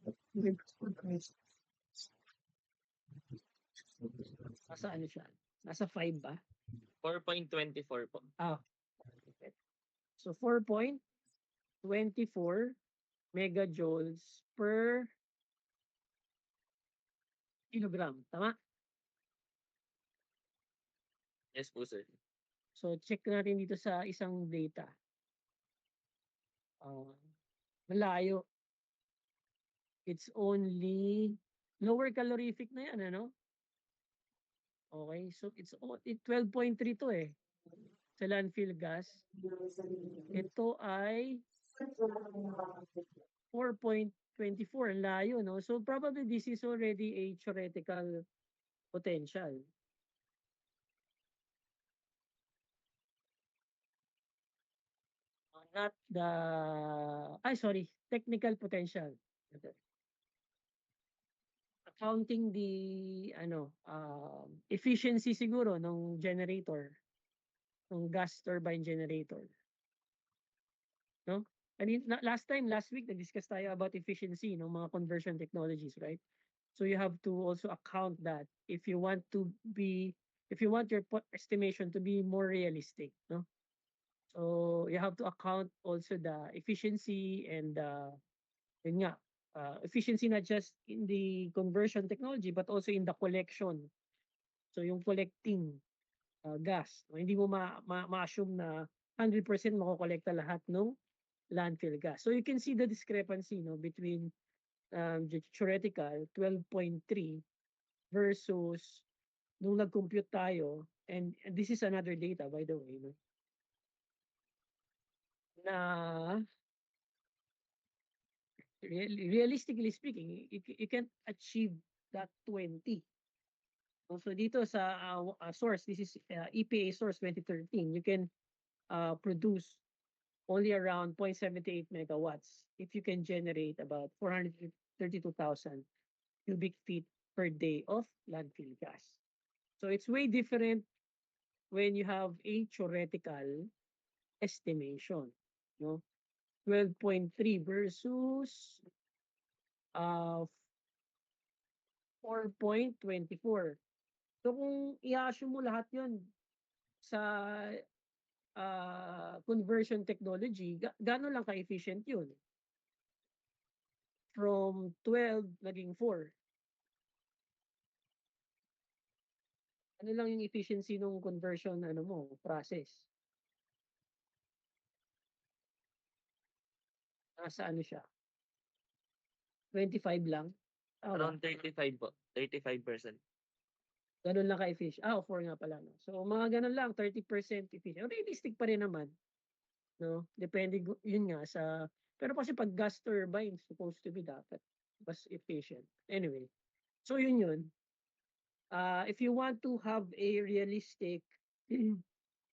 Nasa ano siya? Nasa 5 ba? 4.24 po. So 4.24 megajoules per kilogram. Tama? Yes po, sir. So check natin dito sa isang data. Malayo. It's only lower calorific na yan, ano? Okay, so it's 12.3 to eh. Sa landfill gas. Ito ay 4.24. Ang layo, no? So probably this is already a theoretical potential. Not the, technical potential. Accounting the, efficiency siguro ng generator, ng gas turbine generator. No? I mean, last week, nag-discuss tayo about efficiency ng mga conversion technologies, right? So you have to also account that if you want your estimation to be more realistic, no? So you have to account also the efficiency and yun nga, efficiency not just in the conversion technology but also in the collection. So yung collecting gas, no? Hindi mo ma-assume na 100% makokolekta lahat ng landfill gas. So you can see the discrepancy, no, between the theoretical 12.3 versus nung nag-compute tayo, and this is another data by the way, no, na realistically speaking, you can't achieve that 20. So dito sa source, this is EPA source 2013, you can produce only around 0.78 megawatts if you can generate about 432,000 cubic feet per day of landfill gas. So it's way different when you have a theoretical estimation, no? 12.3 versus 4.24. So kung i-assume mo lahat 'yon sa conversion technology, gaano lang ka-efficient 'yun? From 12 naging 4. Ano lang yung efficiency ng conversion process? Nasa ano siya? 25 lang? Around 35 po. 35%. Ganun lang ka-efficient. 4 nga pala. No? So, mga ganun lang, 30% efficient. Realistic pa rin naman. No? Depende, yun nga, pero kasi pag gas turbine, supposed to be dapat mas efficient. Anyway, so yun. If you want to have a realistic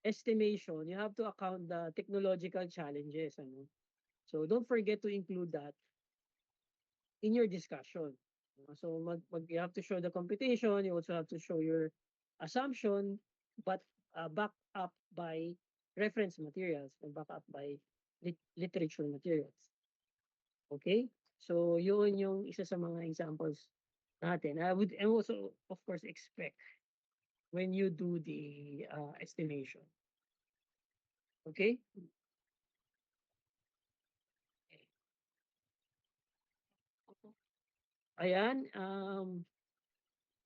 estimation, you have to account the technological challenges. Ano? So, don't forget to include that in your discussion. So you have to show the computation, you also have to show your assumption, but backed up by reference materials and backed up by literature materials. Okay? So yun yung isa sa mga examples natin. I would also, of course, expect when you do the estimation. Okay? Ayan.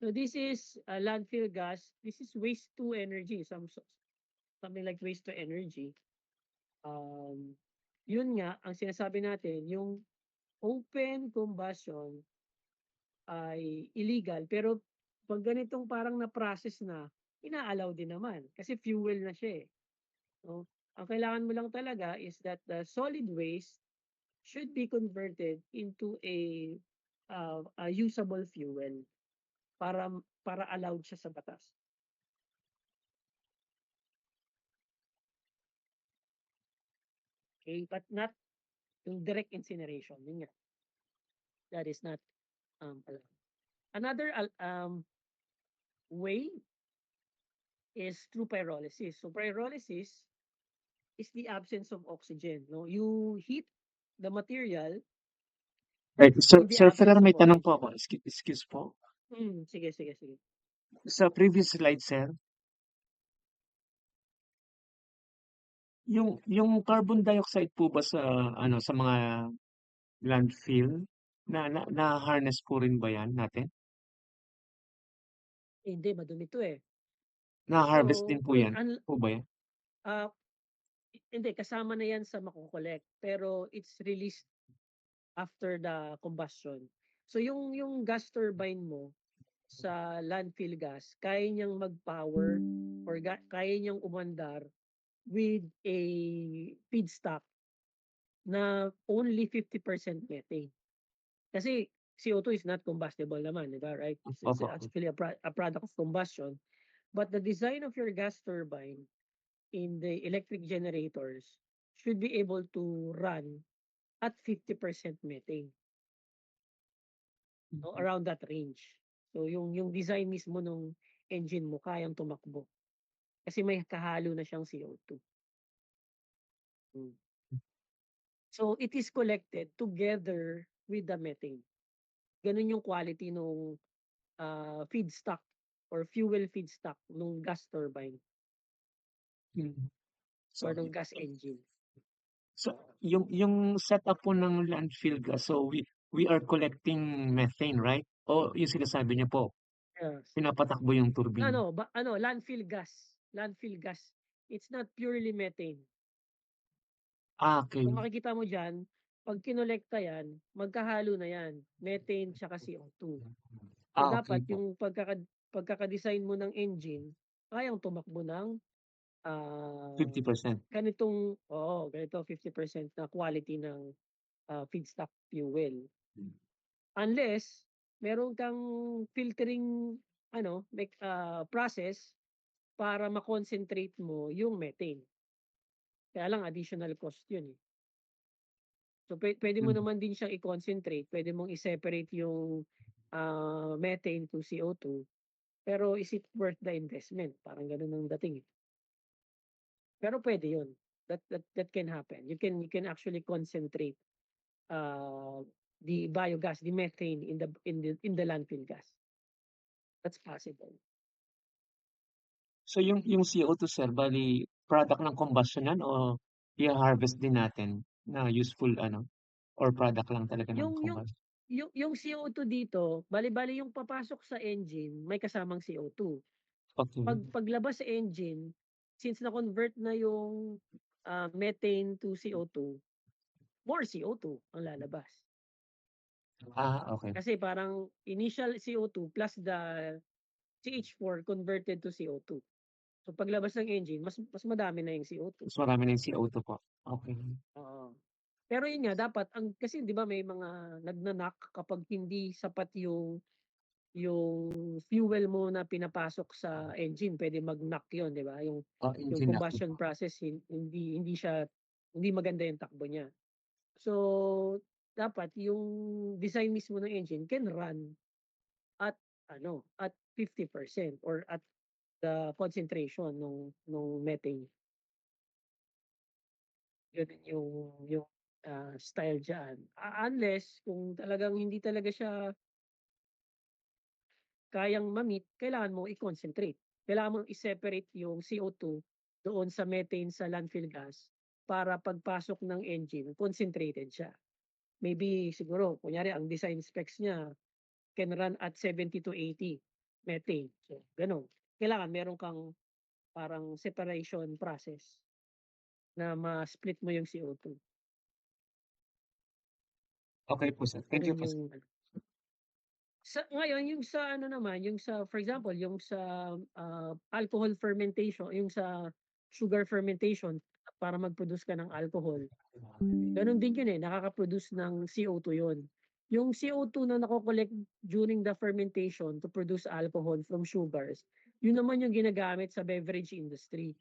So this is landfill gas. This is waste to energy. Something like waste to energy. Yun nga, ang sinasabi natin, yung open combustion ay illegal. Pero pag ganitong parang na-process na, ina-allow din naman. Kasi fuel na siya eh. No? Ang kailangan mo lang talaga is that the solid waste should be converted into a usable fuel para allowed siya sa batas. Okay, but not yung direct incineration. Yun nga. That is not allowed. Another way is through pyrolysis. So pyrolysis is the absence of oxygen. No, you heat the material Right. Sir, in the Sir Ferrer, absence of may tanong po oxygen. ako. Excuse po. Sige. Sa previous slide, sir, yung carbon dioxide po ba sa sa mga landfill na harness po rin ba yan natin? Hindi, madumi to eh. Na harvest So, din po yan po ba yan? Ah, hindi kasama na 'yan sa mako-collect, pero it's released after the combustion. So yung gas turbine mo sa landfill gas, kaya niyang mag-power or kaya niyang umandar with a feedstock na only 50% methane. Kasi CO2 is not combustible naman, di ba? Right? It's Opo. actually a product of combustion. But the design of your gas turbine in the electric generators should be able to run at 50% methane. So around that range. So yung design mismo ng engine mo kayang tumakbo. Kasi may kahalo na siyang CO2. Hmm. So it is collected together with the methane. Ganun yung quality nung feedstock or fuel feedstock nung gas turbine Mm. or So, nung gas engine. so yung setup po ng landfill gas, so we are collecting methane, right? O yung sinasabi niyo po, Yes. pinapatakbo yung turbine. Landfill gas. Landfill gas. It's not purely methane. Okay. Kung makikita mo dyan, pag kinolekta yan, magkahalo na yan. Methane tsaka CO2. So Okay dapat po. yung pagkaka-design mo ng engine, kayang tumakbo ng 50%. ganito 50% na quality ng feedstock fuel. Unless meron kang filtering process para ma-concentrate mo yung methane. Kaya lang additional cost yun eh. So pwede mo Mm. naman din siyang i-concentrate, pwede mong i-separate yung methane to CO2, pero is it worth the investment? Parang ganun ang dating eh. Pero pwede yun. That can happen. You can actually concentrate uh, the biogas, the methane in the landfill gas. That's possible. So yung CO2 sir, bali product ng combustion yan o i-harvest din natin na useful ano or product lang talaga ng Yung yung combustion? yung CO2 dito, bali-bali yung papasok sa engine, may kasamang CO2. Okay. Paglabas sa engine, since na-convert na yung methane to CO2, more CO2 ang lalabas. Okay. Kasi parang initial CO2 plus the CH4 converted to CO2. So paglabas ng engine, mas madami na yung CO2. Mas marami na yung CO2 po. Okay. Oo. Pero yun nga dapat kasi 'di ba may mga nagnanak kapag hindi sapat yung fuel mo na pinapasok sa engine, pwede mag-knock 'yon, 'di ba? Yung Engine knock. combustion process hindi maganda yung takbo niya. So dapat yung design mismo ng engine can run at at 50% or at the concentration nung methane. Yun yung style diyan. Unless kung talagang hindi talaga siya kayang ma-meet, kailangan mo i-concentrate. Kailangan mo i-separate yung CO2 doon sa methane sa landfill gas para pagpasok ng engine, concentrated siya. Maybe siguro, kunyari ang design specs niya can run at 70 to 80 methane. So, ganun. Kailangan meron kang parang separation process na ma-split mo yung CO2. Okay po sir. Thank you Ganun po sir. yung ngayon yung sa naman, yung sa for example, yung sa alcohol fermentation, yung sa sugar fermentation para mag-produce ka ng alcohol. Ganun din yun eh, nakaka-produce ng CO2 yun. Yung CO2 na nako-collect during the fermentation to produce alcohol from sugars, yun naman yung ginagamit sa beverage industry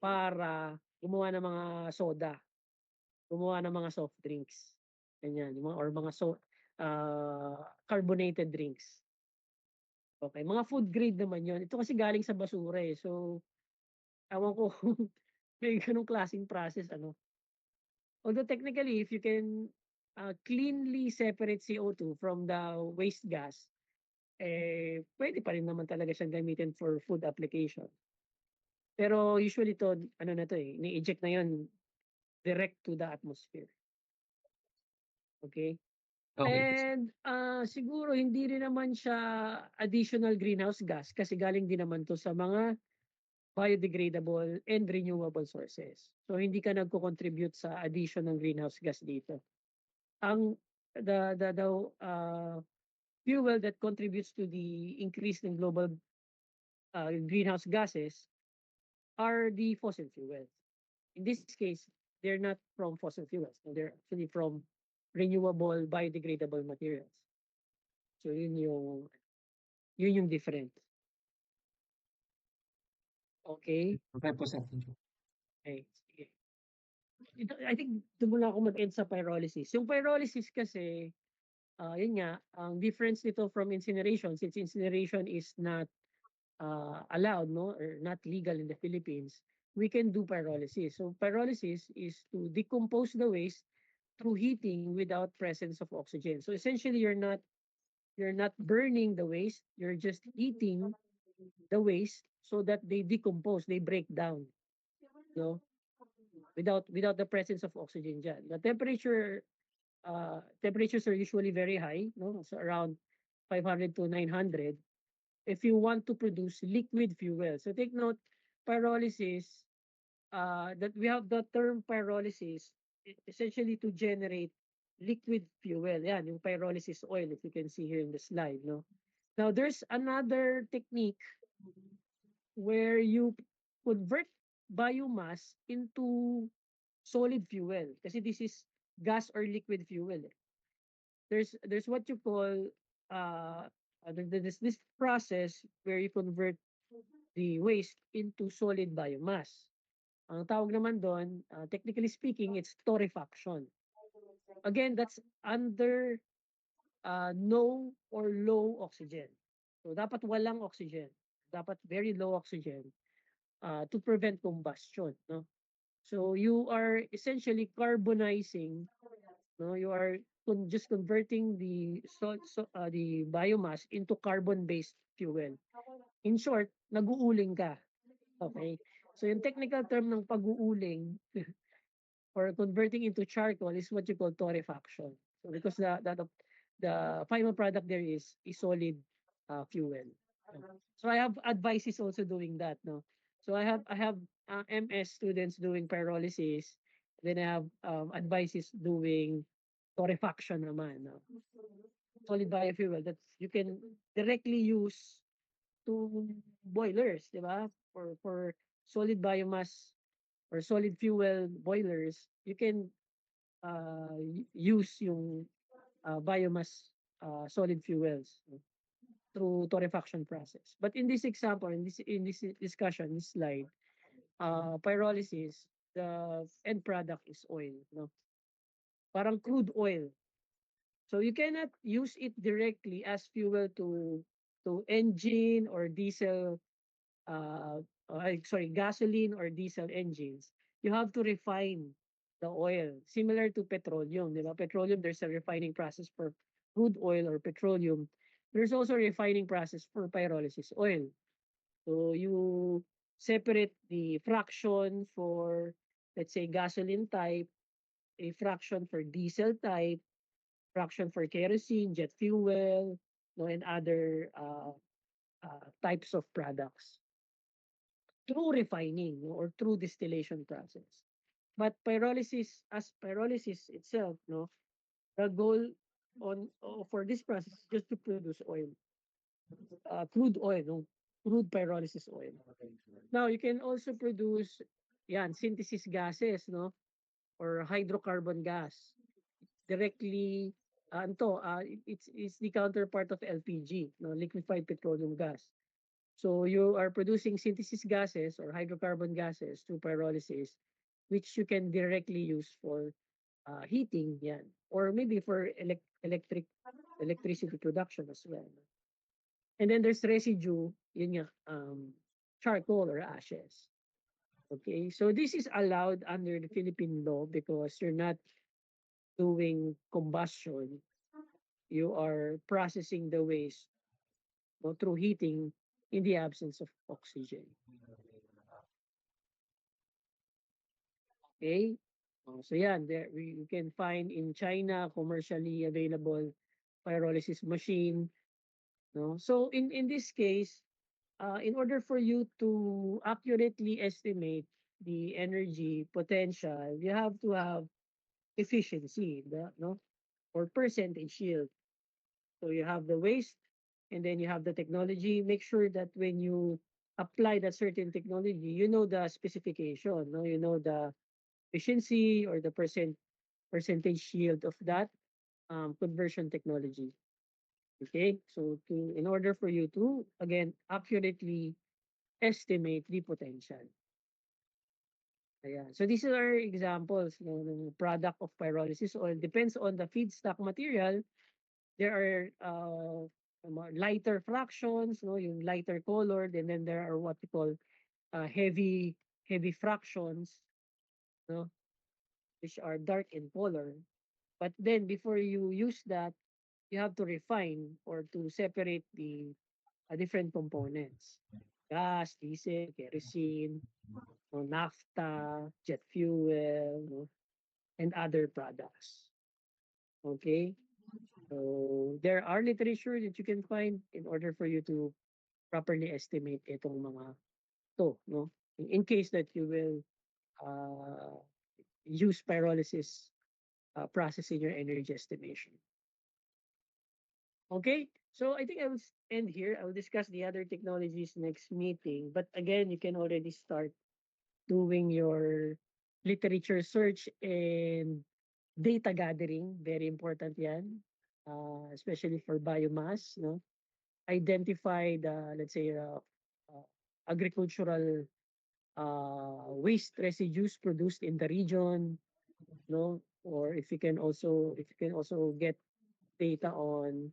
para gumawa ng mga soda, gumawa ng mga soft drinks. Ganyan, yung mga carbonated drinks. Okay, mga food grade naman yun. Ito kasi galing sa basura eh. So, ewan ko kung may ganung klaseng process Although technically, if you can cleanly separate CO2 from the waste gas, pwede pa rin naman talaga siyang gamitin for food application. Pero usually to, na to eh, ni-eject na yon direct to the atmosphere. Okay? Okay po sir. And siguro hindi rin naman siya additional greenhouse gas kasi galing din naman to sa mga biodegradable, and renewable sources. So hindi ka nagko-contribute sa addition ng greenhouse gas dito. Ang the fuel that contributes to the increase in global greenhouse gases are the fossil fuels. In this case, they're not from fossil fuels. No, they're actually from renewable, biodegradable materials. So yun yung different. Okay? Okay po, sir. Thank you. Okay. Sige. I think doon muna ako mag-end sa pyrolysis. Yung pyrolysis kasi, yun nga, ang difference nito from incineration, since incineration is not allowed, no, or not legal in the Philippines, we can do pyrolysis. So pyrolysis is to decompose the waste through heating without presence of oxygen. So essentially, you're not burning the waste. You're just heating the waste so that they decompose, they break down, no, without the presence of oxygen. Dyan. The temperatures are usually very high, no, so around 500 to 900. If you want to produce liquid fuel, so take note, pyrolysis. That we have the term pyrolysis essentially to generate liquid fuel. Yan, yung pyrolysis oil, if you can see here in the slide, no? Now, there's another technique where you convert biomass into solid fuel. Kasi this is gas or liquid fuel. There's what you call this process where you convert the waste into solid biomass. Ang tawag naman doon, technically speaking, it's torrefaction. Again, that's under no or low oxygen. So dapat walang oxygen. Dapat very low oxygen to prevent combustion. No? So you are essentially carbonizing. No, you are just converting the biomass into carbon-based fuel. In short, nag-uuling ka. Okay. So yung technical term ng pag-uuling or converting into charcoal is what you call torrefaction. So because the final product there is solid fuel. So I have advices also doing that, no. So I have MS students doing pyrolysis. Then I have advices doing torrefaction naman, no. Solid biofuel that you can directly use to boilers, di ba? For solid biomass or solid fuel boilers, you can use yung biomass solid fuels, no, through torrefaction process. But in this example, in this discussion, this slide, pyrolysis, the end product is oil, no? Parang crude oil. So you cannot use it directly as fuel to engine or diesel gasoline or diesel engines. You have to refine the oil, similar to petroleum. Di ba? Petroleum, there's a refining process for crude oil or petroleum. There's also a refining process for pyrolysis oil. So you separate the fraction for, let's say, gasoline type, a fraction for diesel type, fraction for kerosene, jet fuel, no, and other types of products through refining, no, or through distillation process. But pyrolysis itself, no, the goal for this process is just to produce oil, crude oil, no, crude pyrolysis oil. Now you can also produce synthesis gases, no, or hydrocarbon gas directly. It's the counterpart of LPG, no, liquefied petroleum gas. So you are producing synthesis gases or hydrocarbon gases through pyrolysis, which you can directly use for heating, yan, or maybe for electricity production as well. And then there's residue, yun nga, charcoal or ashes. Okay, so this is allowed under the Philippine law because you're not doing combustion. You are processing the waste, no, through heating in the absence of oxygen. Okay? So yan, there we can find in China commercially available pyrolysis machine, no? So in this case, in order for you to accurately estimate the energy potential, you have to have efficiency, no, or percentage yield. So you have the waste, and then you have the technology. Make sure that when you apply that certain technology, you know the specification, no, you know the efficiency or the percentage yield of that conversion technology. Okay, so in order for you to again accurately estimate the potential. Ayan. So these are examples ng product of pyrolysis oil. Depends on the feedstock material. There are lighter fractions, no, yung lighter colored, and then there are what we call heavy fractions, no, which are dark in color. But then before you use that, you have to refine or to separate the different components. Gas, diesel, kerosene, no, naphtha, jet fuel, no, and other products. Okay? So there are literature that you can find in order for you to properly estimate itong mga to, no? In case that you will uh, use pyrolysis process in your energy estimation. Okay? So I think I will end here. I will discuss the other technologies next meeting. But again, you can already start doing your literature search and data gathering. Very important yan. Especially for biomass, no? Identify the, let's say, agricultural waste residues produced in the region, no? Or if you can also get data on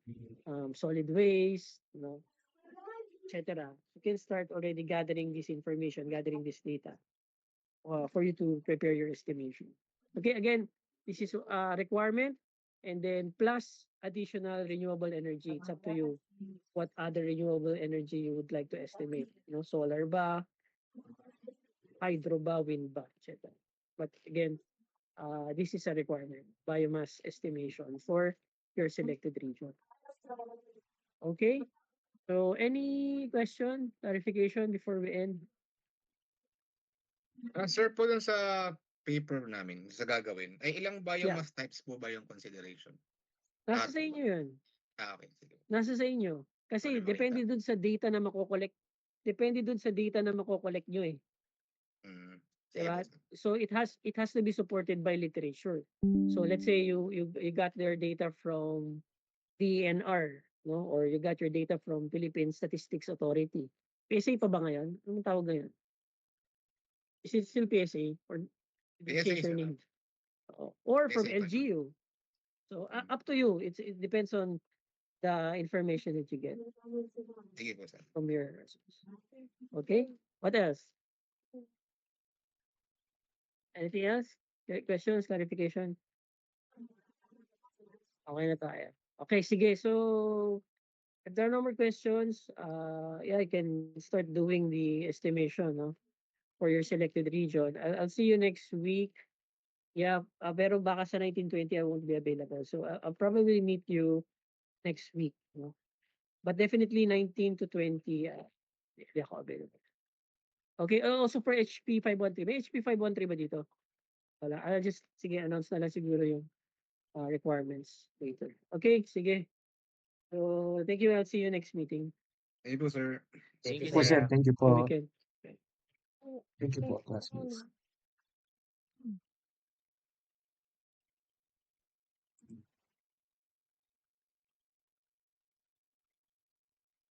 solid waste, no, etc. You can start already gathering this information, gathering this data for you to prepare your estimation. Okay, again, this is a requirement, and then plus additional renewable energy. It's up to you what other renewable energy you would like to estimate. You know, solar ba, hydro ba, wind ba, etc. But again, this is a requirement, biomass estimation for your selected region. Okay? So any question, clarification before we end? Sir, po dun sa paper namin, sa gagawin, ay ilang Yeah. biomass types po ba yung consideration? Nasa sa inyo yun. Okay, sige. Nasa sa inyo. Kasi Para makita. depende dun sa data na makokolekt. Depende dun sa data na makokolekt nyo eh. Sige Diba? po, sir. So it has to be supported by literature. So let's say you got their data from DNR, no? Or you got your data from Philippine Statistics Authority. PSA pa ba ngayon? Anong tawag ngayon? Is it still PSA or did it PSA, change their sir. name? Or from PSA pa naman. LGU. So up to you. It depends on the information that you get Sige po, sir. from your source. Okay? What else? Anything else? Questions, clarification? Okay na tayo. Okay, sige. So, if there are no more questions, yeah, I can start doing the estimation, no, for your selected region. I'll see you next week. Yeah, pero baka sa 1920 I won't be available. So, I'll probably meet you next week, no? But definitely 19 to 20, hindi ako available. Okay, also for HP 513. May HP 513 ba dito? Wala. I'll just, sige, announce na lang siguro yung requirements later. Okay, sige. So, thank you. I'll see you next meeting. Thank you po, sir. Thank you, Po, sir. sir. Thank you Good po. weekend. Thank you po, classmates.